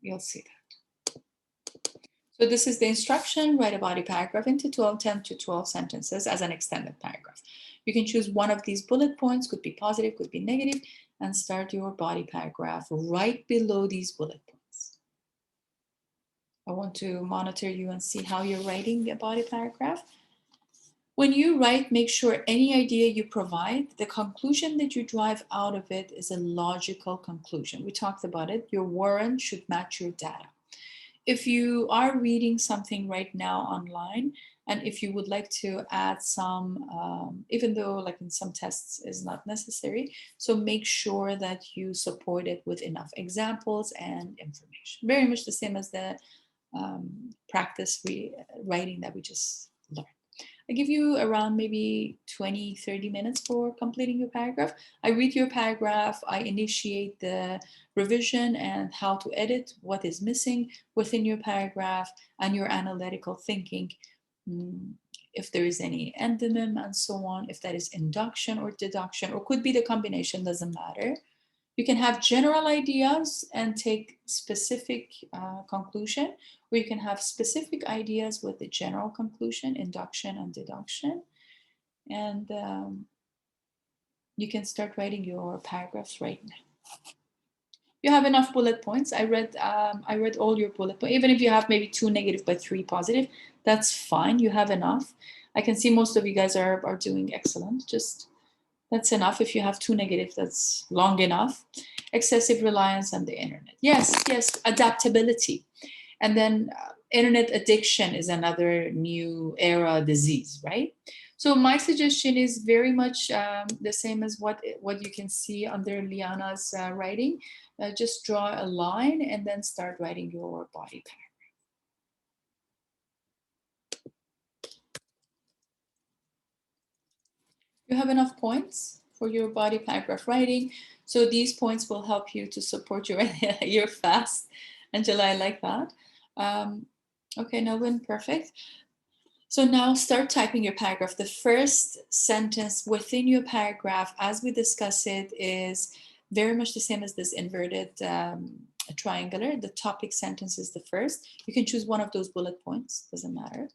you'll see that. So this is the instruction. Write a body paragraph into 10 to 12 sentences as an extended paragraph. You can choose one of these bullet points. Could be positive, could be negative. And start your body paragraph right below these bullet points. I want to monitor you and see how you're writing a body paragraph. When you write, make sure any idea you provide, the conclusion that you drive out of it is a logical conclusion. We talked about it. Your warrant should match your data. If you are reading something right now online, and if you would like to add some, even though like in some tests is not necessary, so make sure that you support it with enough examples and information. Very much the same as the practice writing that we just learned. I give you around maybe 20, 30 minutes for completing your paragraph. I read your paragraph, I initiate the revision and how to edit, what is missing within your paragraph, and your analytical thinking. If there is any endonym and so on, if that is induction or deduction, or could be the combination, doesn't matter. You can have general ideas and take specific conclusion, or you can have specific ideas with the general conclusion, induction and deduction. And you can start writing your paragraphs right now. You have enough bullet points. I read all your bullet points. Even if you have maybe 2 negative but 3 positive, that's fine. You have enough. I can see most of you guys are doing excellent. Just that's enough. If you have 2 negative, that's long enough. Excessive reliance on the internet. Yes, adaptability. And then internet addiction is another new era disease, right? So my suggestion is very much the same as what you can see under Liana's writing. Just draw a line and then start writing your body paragraph. You have enough points for your body paragraph writing. So these points will help you to support your fast. Angela, I like that. Okay, Melvin, perfect. So now start typing your paragraph. The first sentence within your paragraph, as we discuss it, is very much the same as this inverted triangular. The topic sentence is the first. You can choose one of those bullet points, doesn't matter.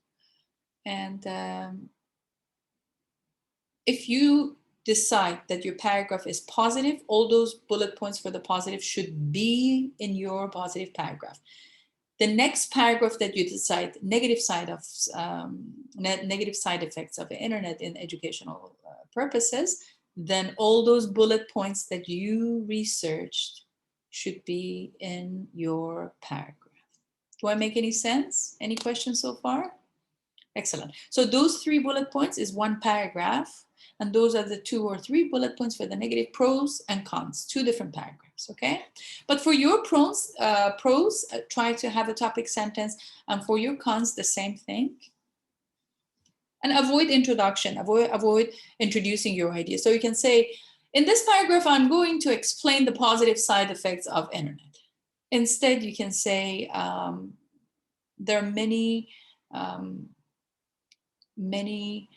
And if you decide that your paragraph is positive, all those bullet points for the positive should be in your positive paragraph. The next paragraph that you decide negative side effects of the internet in educational purposes, then all those bullet points that you researched should be in your paragraph. Do I make any sense? Any questions so far? Excellent. So those 3 bullet points is 1 paragraph. And those are the 2 or 3 bullet points for the negative, pros and cons, 2 different paragraphs, okay? But for your pros, try to have a topic sentence, and for your cons, the same thing. And avoid introduction, avoid introducing your idea. So you can say, in this paragraph, I'm going to explain the positive side effects of internet. Instead, you can say, there are many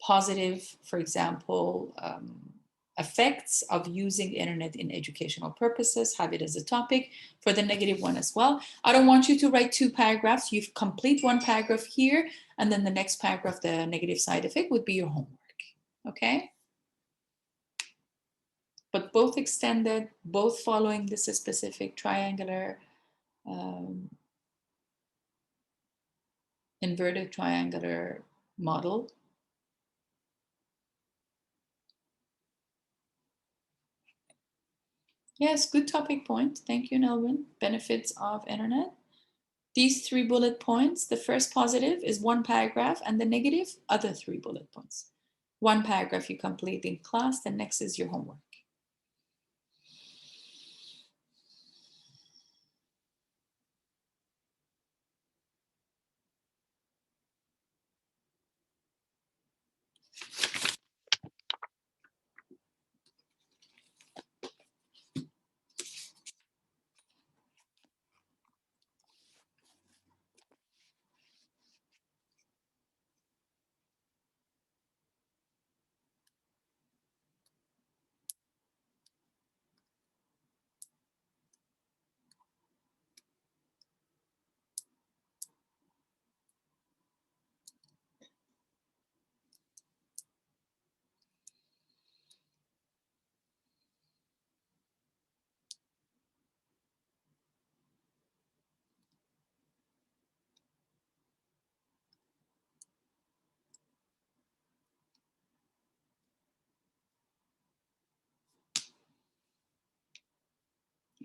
positive, for example, effects of using internet in educational purposes, have it as a topic. For the negative one as well, I don't want you to write 2 paragraphs. You complete 1 paragraph here, and then the next paragraph, the negative side effect, would be your homework. okay? But both extended, both following this specific triangular, inverted triangular model. Yes, good topic point. Thank you, Nelvin. Benefits of internet. These 3 bullet points, the first positive is 1 paragraph, and the negative, other 3 bullet points. 1 paragraph you complete in class, the next is your homework.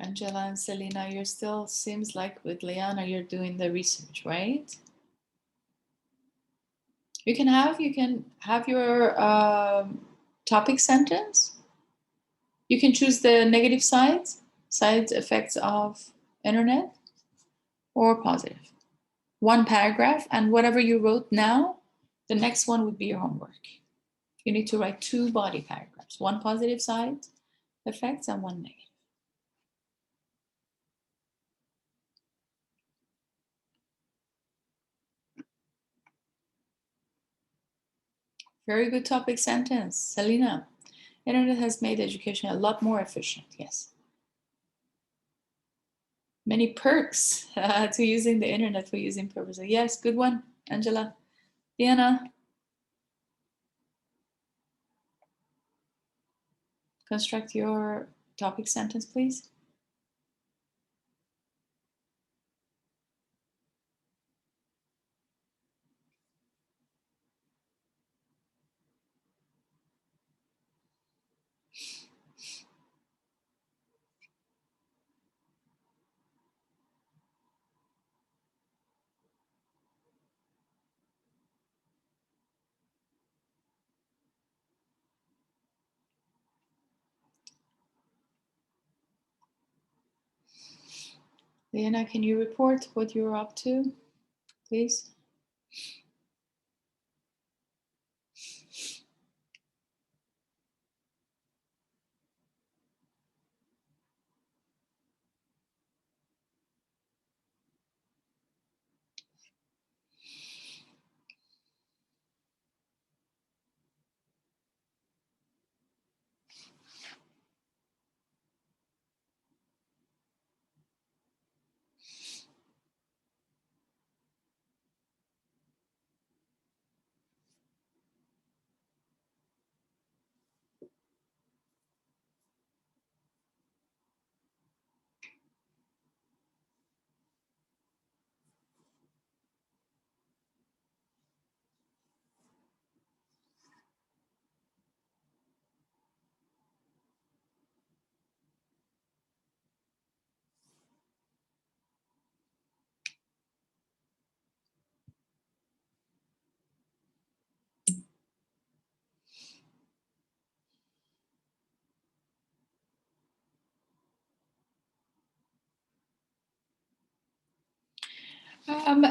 Angela and Selena, you're still, seems like with Liana, you're doing the research, right? You can have your topic sentence. You can choose the negative side effects of internet, or positive. 1 paragraph, and whatever you wrote now, the next one would be your homework. You need to write 2 body paragraphs, 1 positive side effects and 1 negative. Very good topic sentence. Selena, internet has made education a lot more efficient. Yes. Many perks to using the internet for using purposes. Yes, good one, Angela. Diana, construct your topic sentence, please. Diana, can you report what you're up to, please?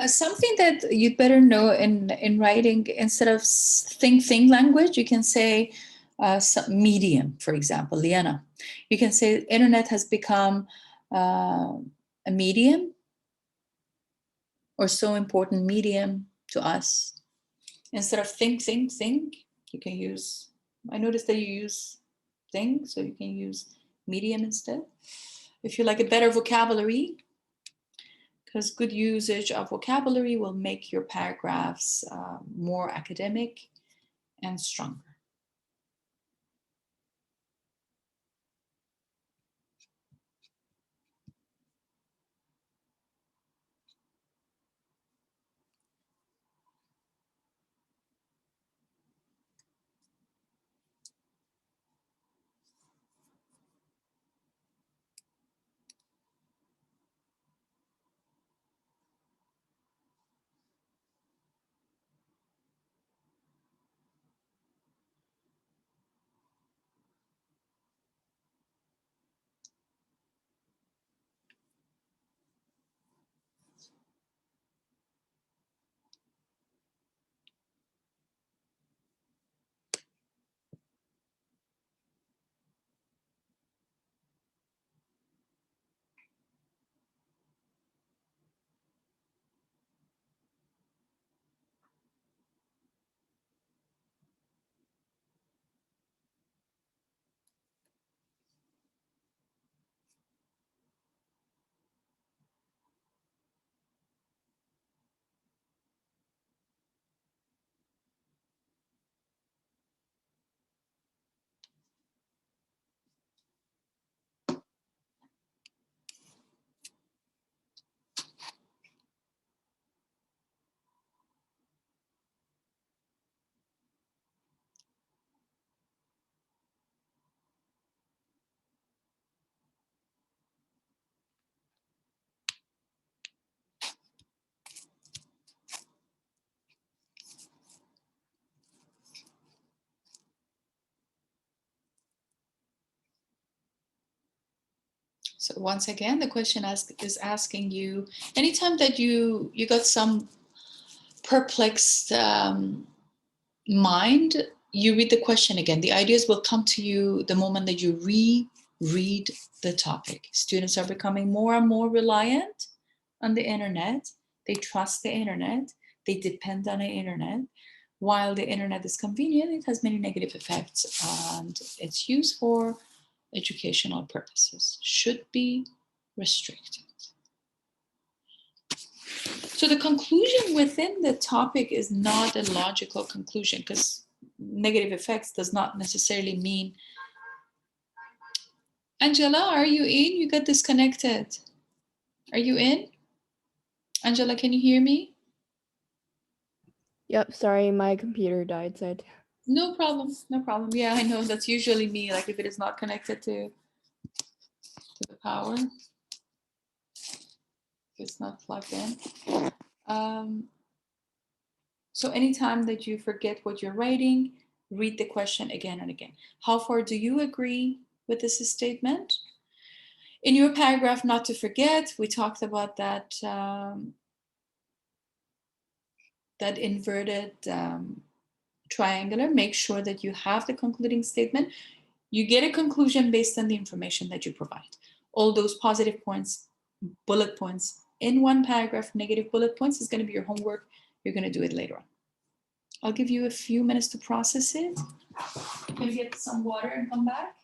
Something that you'd better know in writing, instead of think language, you can say medium, for example, Liana. You can say internet has become a medium, or so important medium to us. Instead of think, you can use, I noticed that you use think, so you can use medium instead. If you like a better vocabulary, because good usage of vocabulary will make your paragraphs more academic and stronger. So once again, the question is asking you, anytime that you got some perplexed mind, you read the question again. The ideas will come to you the moment that you reread the topic. Students are becoming more and more reliant on the internet. They trust the internet. They depend on the internet. While the internet is convenient, it has many negative effects, and its use for educational purposes should be restricted. So the conclusion within the topic is not a logical conclusion, because negative effects does not necessarily mean. Angela, are you in? You got disconnected. Are you in? Angela, can you hear me?
Yep, sorry, my computer died, so
No problem, no problem. Yeah, I know that's usually me, like if it is not connected to the power, it's not plugged in. So anytime that you forget what you're writing, read the question again and again. How far do you agree with this statement? In your paragraph, not to forget, we talked about that, that inverted triangular. Make sure that you have the concluding statement. You get a conclusion based on the information that you provide. All those positive points, bullet points in one paragraph, negative bullet points is going to be your homework. You're going to do it later on. I'll give you a few minutes to process it. You can get some water and come back.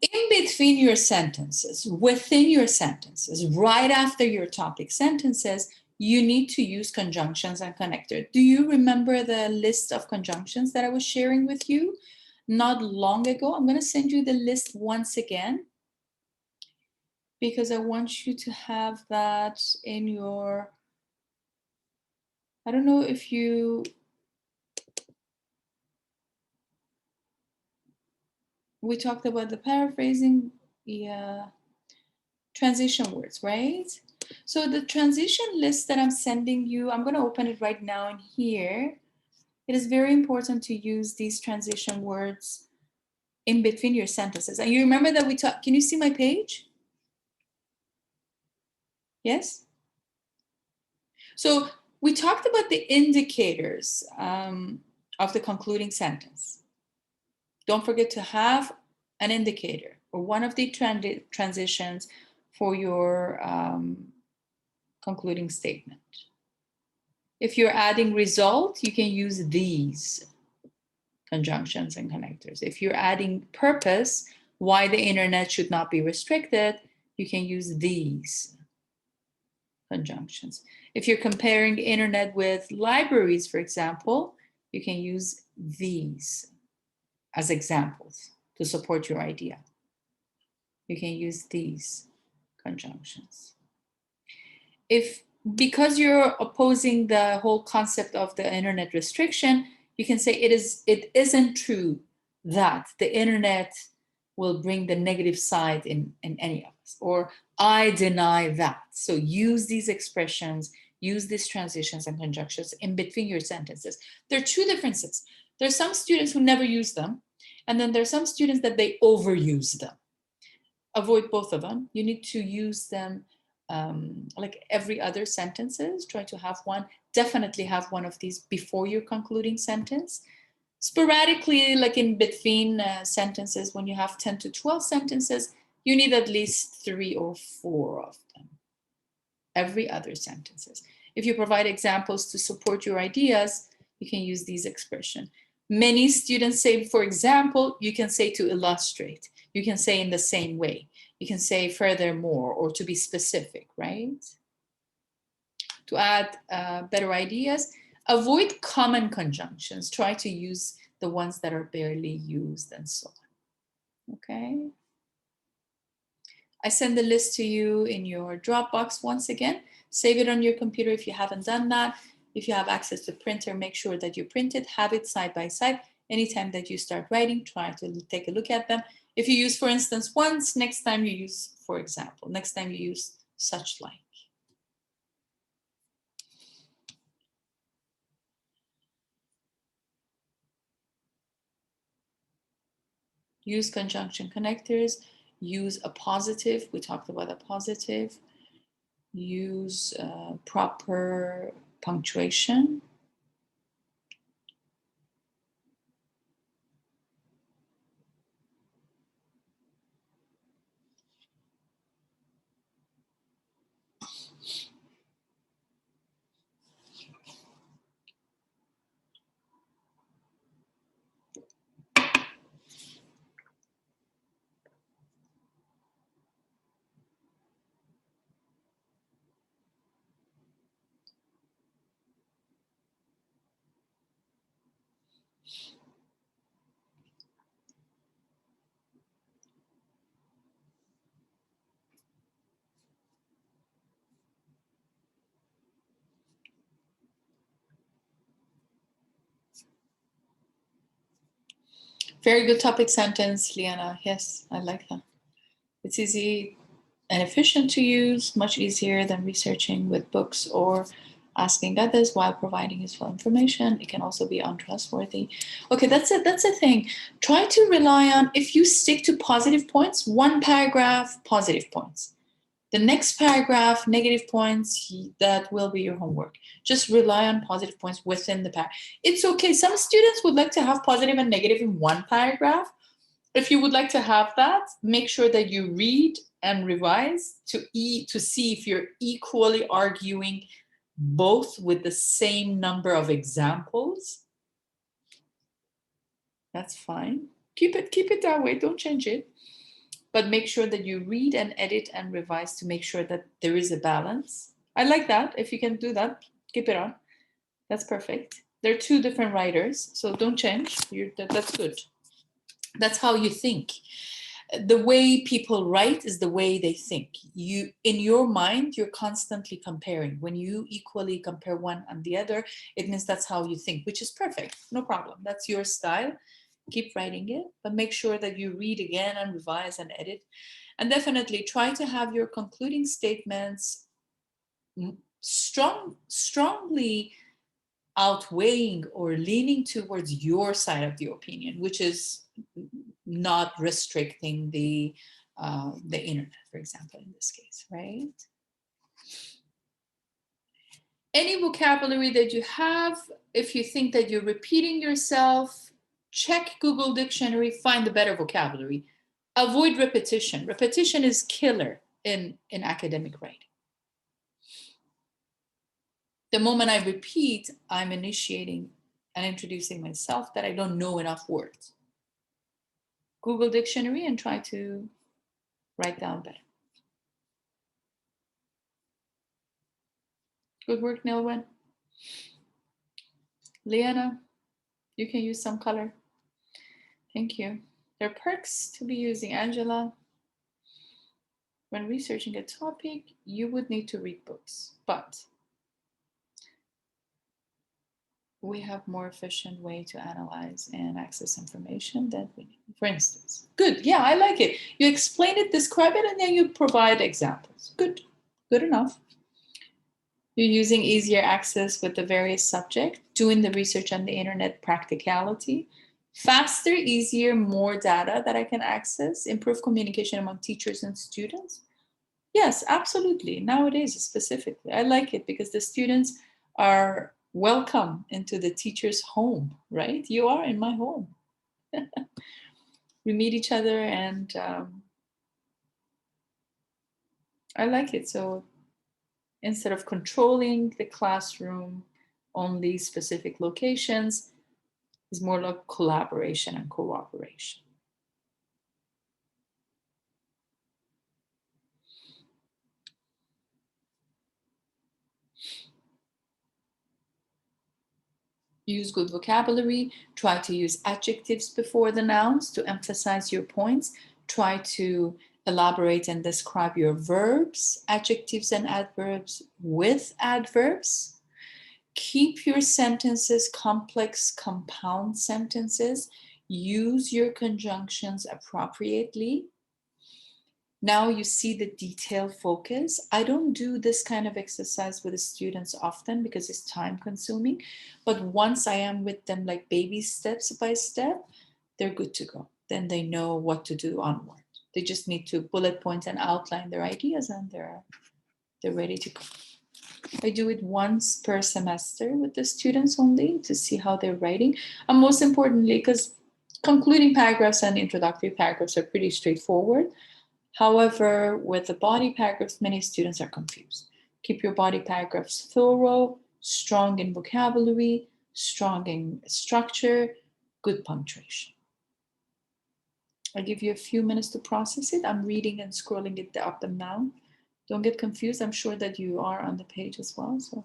In between your sentences, within your sentences, right after your topic sentences, you need to use conjunctions and connectors. Do you remember the list of conjunctions that I was sharing with you not long ago? I'm going to send you the list once again, because I want you to have that in your, I don't know if you, we talked about the paraphrasing, yeah, transition words, right? So the transition list that I'm sending you, I'm going to open it right now in here. It is very important to use these transition words in between your sentences. And you remember that we talked, can you see my page? Yes? So we talked about the indicators of the concluding sentence. Don't forget to have an indicator or one of the transitions for your concluding statement. If you're adding result, you can use these conjunctions and connectors. If you're adding purpose, why the internet should not be restricted, you can use these conjunctions. If you're comparing internet with libraries, for example, you can use these as examples to support your idea. You can use these conjunctions. Because you're opposing the whole concept of the internet restriction, you can say it isn't true that the internet will bring the negative side in any of us, or I deny that. So use these expressions, use these transitions and conjunctions in between your sentences. There are two differences. There's some students who never use them, and then there's some students that they overuse them. Avoid both of them. You need to use them like every other sentences. Try to have one, definitely have one of these before your concluding sentence. Sporadically, like in between sentences, when you have 10 to 12 sentences, you need at least 3 or 4 of them. Every other sentences. If you provide examples to support your ideas, you can use these expressions. Many students say, for example, you can say to illustrate. You can say in the same way. You can say furthermore, or to be specific, right? To add better ideas, avoid common conjunctions. Try to use the ones that are barely used and so on. Okay. I send the list to you in your Dropbox once again. Save it on your computer if you haven't done that. If you have access to printer, make sure that you print it, have it side by side. Anytime that you start writing, try to take a look at them. If you use, for instance, once, next time you use, for example, next time you use such like. Use conjunction connectors. Use a positive. We talked about a positive. Use proper punctuation. Very good topic sentence, Liana. Yes, I like that. It's easy and efficient to use, much easier than researching with books or asking others while providing useful information. It can also be untrustworthy. Okay, that's it. That's the thing. Try to rely on, if you stick to positive points, one paragraph, positive points. The next paragraph, negative points, that will be your homework. Just rely on positive points within the paragraph. It's okay. Some students would like to have positive and negative in one paragraph. If you would like to have that, make sure that you read and revise to see if you're equally arguing both with the same number of examples. That's fine. Keep it that way. Don't change it. But make sure that you read and edit and revise to make sure that there is a balance. I like that. If you can do that, keep it on. That's perfect. They're two different writers, so don't change. That's good. That's how you think. The way people write is the way they think. In your mind, you're constantly comparing. When you equally compare one and the other, it means that's how you think, which is perfect. No problem. That's your style. Keep writing it, but make sure that you read again and revise and edit. And definitely try to have your concluding statements strongly outweighing or leaning towards your side of the opinion, which is not restricting the internet, for example, in this case, right? Any vocabulary that you have, if you think that you're repeating yourself, check Google Dictionary, find the better vocabulary. Avoid repetition. Repetition is killer in academic writing. The moment I repeat, I'm initiating and introducing myself that I don't know enough words. Google Dictionary and try to write down better. Good work, Nilwen. Liana, you can use some color. Thank you. There are perks to be using Angela. When researching a topic, you would need to read books, but we have more efficient way to analyze and access information that we need. For instance, good. Yeah, I like it. You explain it, describe it, and then you provide examples. Good, good enough. You're using easier access with the various subjects, doing the research on the internet, practicality, faster, easier, more data that I can access, improve communication among teachers and students. Yes, absolutely. Nowadays, specifically, I like it because the students are welcome into the teacher's home, right? You are in my home. We meet each other and I like it. So instead of controlling the classroom, only specific locations, is more like collaboration and cooperation. Use good vocabulary. Try to use adjectives before the nouns to emphasize your points. Try to elaborate and describe your verbs, adjectives and adverbs with adverbs. Keep your sentences complex, compound sentences. Use your conjunctions appropriately. Now you see the detail focus. I don't do this kind of exercise with the students often because it's time consuming, but once I am with them like baby steps by step, they're good to go. then they know what to do onward. They just need to bullet point and outline their ideas, and they're ready to go. I do it once per semester with the students only to see how they're writing. And most importantly, because concluding paragraphs and introductory paragraphs are pretty straightforward. However, with the body paragraphs, many students are confused. Keep your body paragraphs thorough, strong in vocabulary, strong in structure, good punctuation. I'll give you a few minutes to process it. I'm reading and scrolling it up and down. Don't get confused. I'm sure that you are on the page as well. So.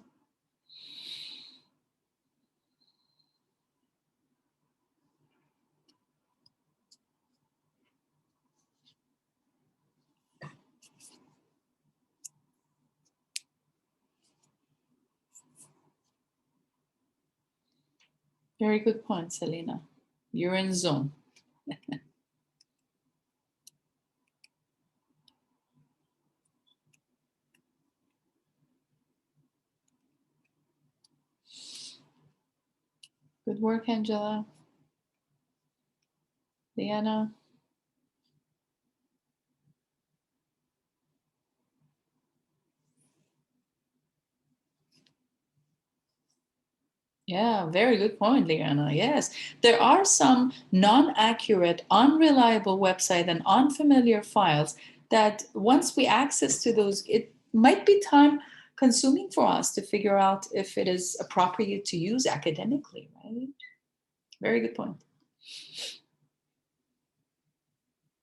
Very good point, Selena. You're in zone. Good work, Angela. Leanna. Yeah, very good point, Leanna. Yes, there are some non-accurate, unreliable website and unfamiliar files that once we access to those, it might be time consuming for us to figure out if it is appropriate to use academically, right? Very good point.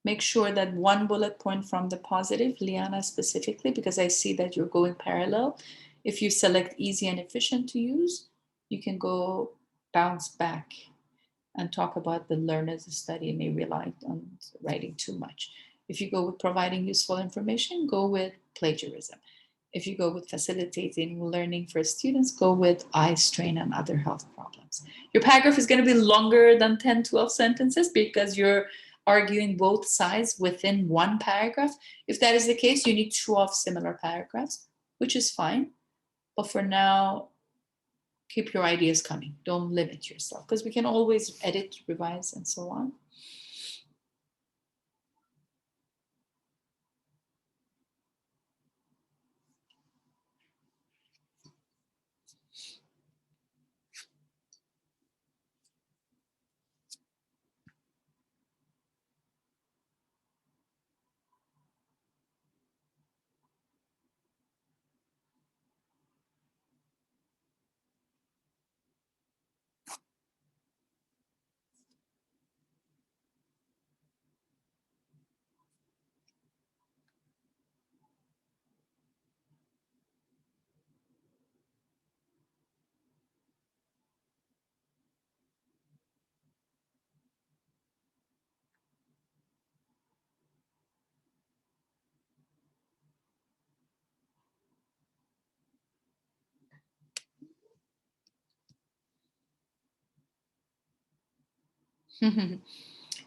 Make sure that one bullet point from the positive, Liana specifically, because I see that you're going parallel. If you select easy and efficient to use, you can go bounce back and talk about the learners study may rely on writing too much. If you go with providing useful information, go with plagiarism. If you go with facilitating learning for students, go with eye strain and other health problems. Your paragraph is going to be longer than 10, 12 sentences because you're arguing both sides within one paragraph. If that is the case, you need 12 similar paragraphs, which is fine. But for now, keep your ideas coming. Don't limit yourself because we can always edit, revise, and so on.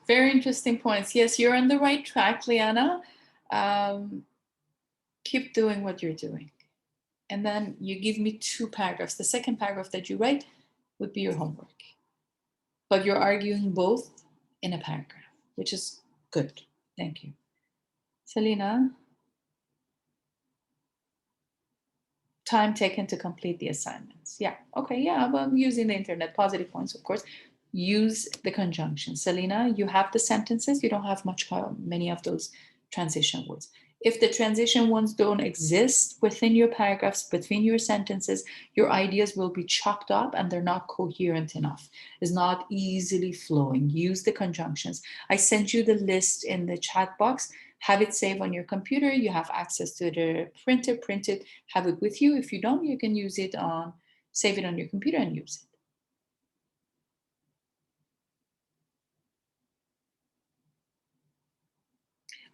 Very interesting points. Yes, you're on the right track, Liana. Keep doing what you're doing. And then you give me 2 paragraphs. The second paragraph that you write would be your homework. But you're arguing both in a paragraph, which is good. Thank you. Selena, time taken to complete the assignments. Yeah, okay, yeah, well, using the internet, positive points, of course. Use the conjunction. Selena, you have the sentences. You don't have many of those transition words. If the transition ones don't exist within your paragraphs, between your sentences, your ideas will be chopped up and they're not coherent enough. It's not easily flowing. Use the conjunctions. I sent you the list in the chat box. Have it saved on your computer. You have access to the printer, print it, have it with you. If you don't, you can use it on, save it on your computer and use it.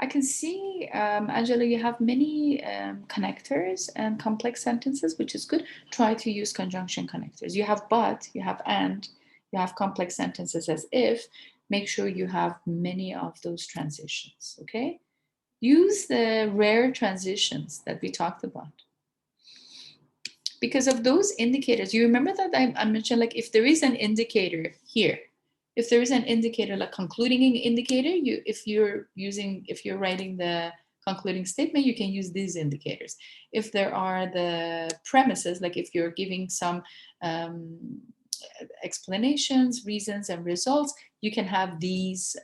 I can see, Angela, you have many connectors and complex sentences, which is good. Try to use conjunction connectors. You have but, you have and, you have complex sentences as if. Make sure you have many of those transitions, okay? Use the rare transitions that we talked about. Because of those indicators, you remember that I mentioned, like, if there is an indicator here, If there is an indicator, like concluding indicator, if you're writing the concluding statement, you can use these indicators. If there are the premises, like if you're giving some explanations, reasons, and results, you can have these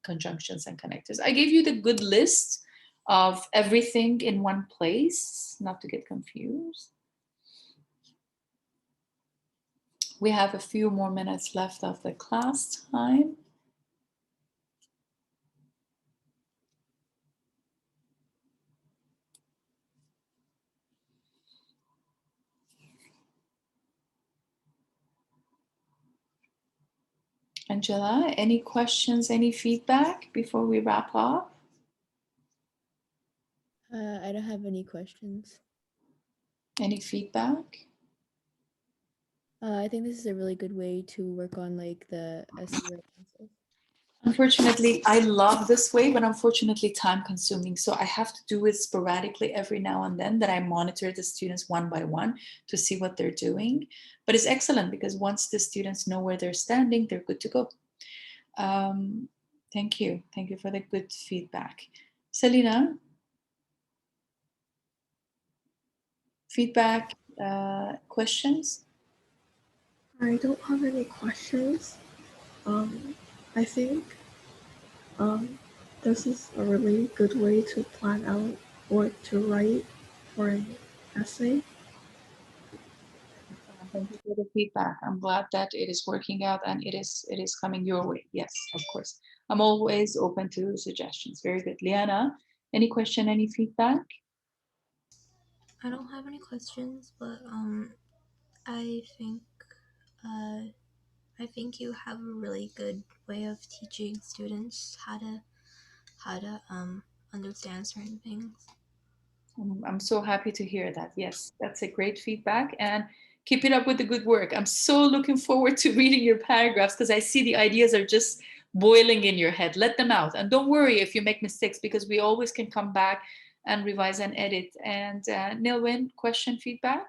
conjunctions and connectors. I gave you the good list of everything in one place, not to get confused. We have a few more minutes left of the class time. Angela, any questions, any feedback before we wrap up?
I don't have any questions.
Any feedback?
I think this is a really good way to work on like the essay writing and stuff.
Unfortunately, I love this way, but unfortunately time consuming. So I have to do it sporadically every now and then, that I monitor the students one by one to see what they're doing. But it's excellent because once the students know where they're standing, they're good to go. Thank you. Thank you for the good feedback. Selena? Feedback, questions?
I don't have any questions. I think this is a really good way to plan out what to write for an essay.
Thank you for the feedback. I'm glad that it is working out and it is coming your way. Yes, of course. I'm always open to suggestions. Very good. Liana, any question, any feedback?
I don't have any questions, but I think you have a really good way of teaching students how to understand certain things.
I'm so happy to hear that. Yes, that's a great feedback, and keep it up with the good work. I'm so looking forward to reading your paragraphs because I see the ideas are just boiling in your head. Let them out, and don't worry if you make mistakes, because we always can come back and revise and edit. And Nilwyn, question, feedback?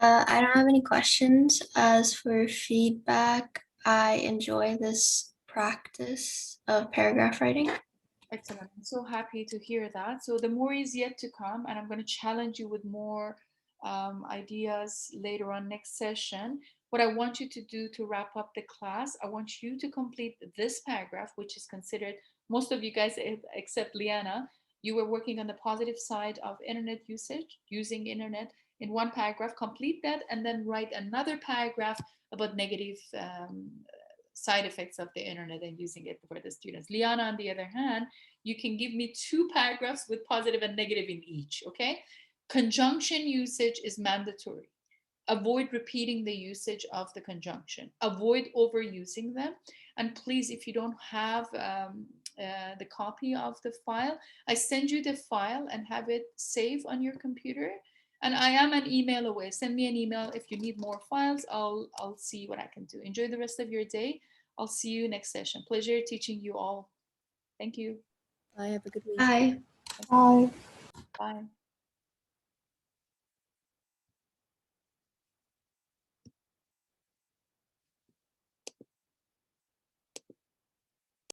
I don't have any questions. As for feedback, I enjoy this practice of paragraph writing.
Excellent. I'm so happy to hear that. So the more is yet to come, and I'm going to challenge you with more ideas later on next session. What I want you to do to wrap up the class, I want you to complete this paragraph, which is considered, most of you guys except Liana, you were working on the positive side of internet usage, using internet in one paragraph. Complete that and then write another paragraph about negative side effects of the internet and using it for the students. Liana, on the other hand, you can give me 2 paragraphs with positive and negative in each, okay? Conjunction usage is mandatory. Avoid repeating the usage of the conjunction. Avoid overusing them. And please, if you don't have the copy of the file, I send you the file and have it saved on your computer. And I am an email away. Send me an email if you need more files. I'll see what I can do. Enjoy the rest of your day. I'll see you next session. Pleasure teaching you all. Thank you.
Bye. Have a good week.
Bye.
Bye.
Bye.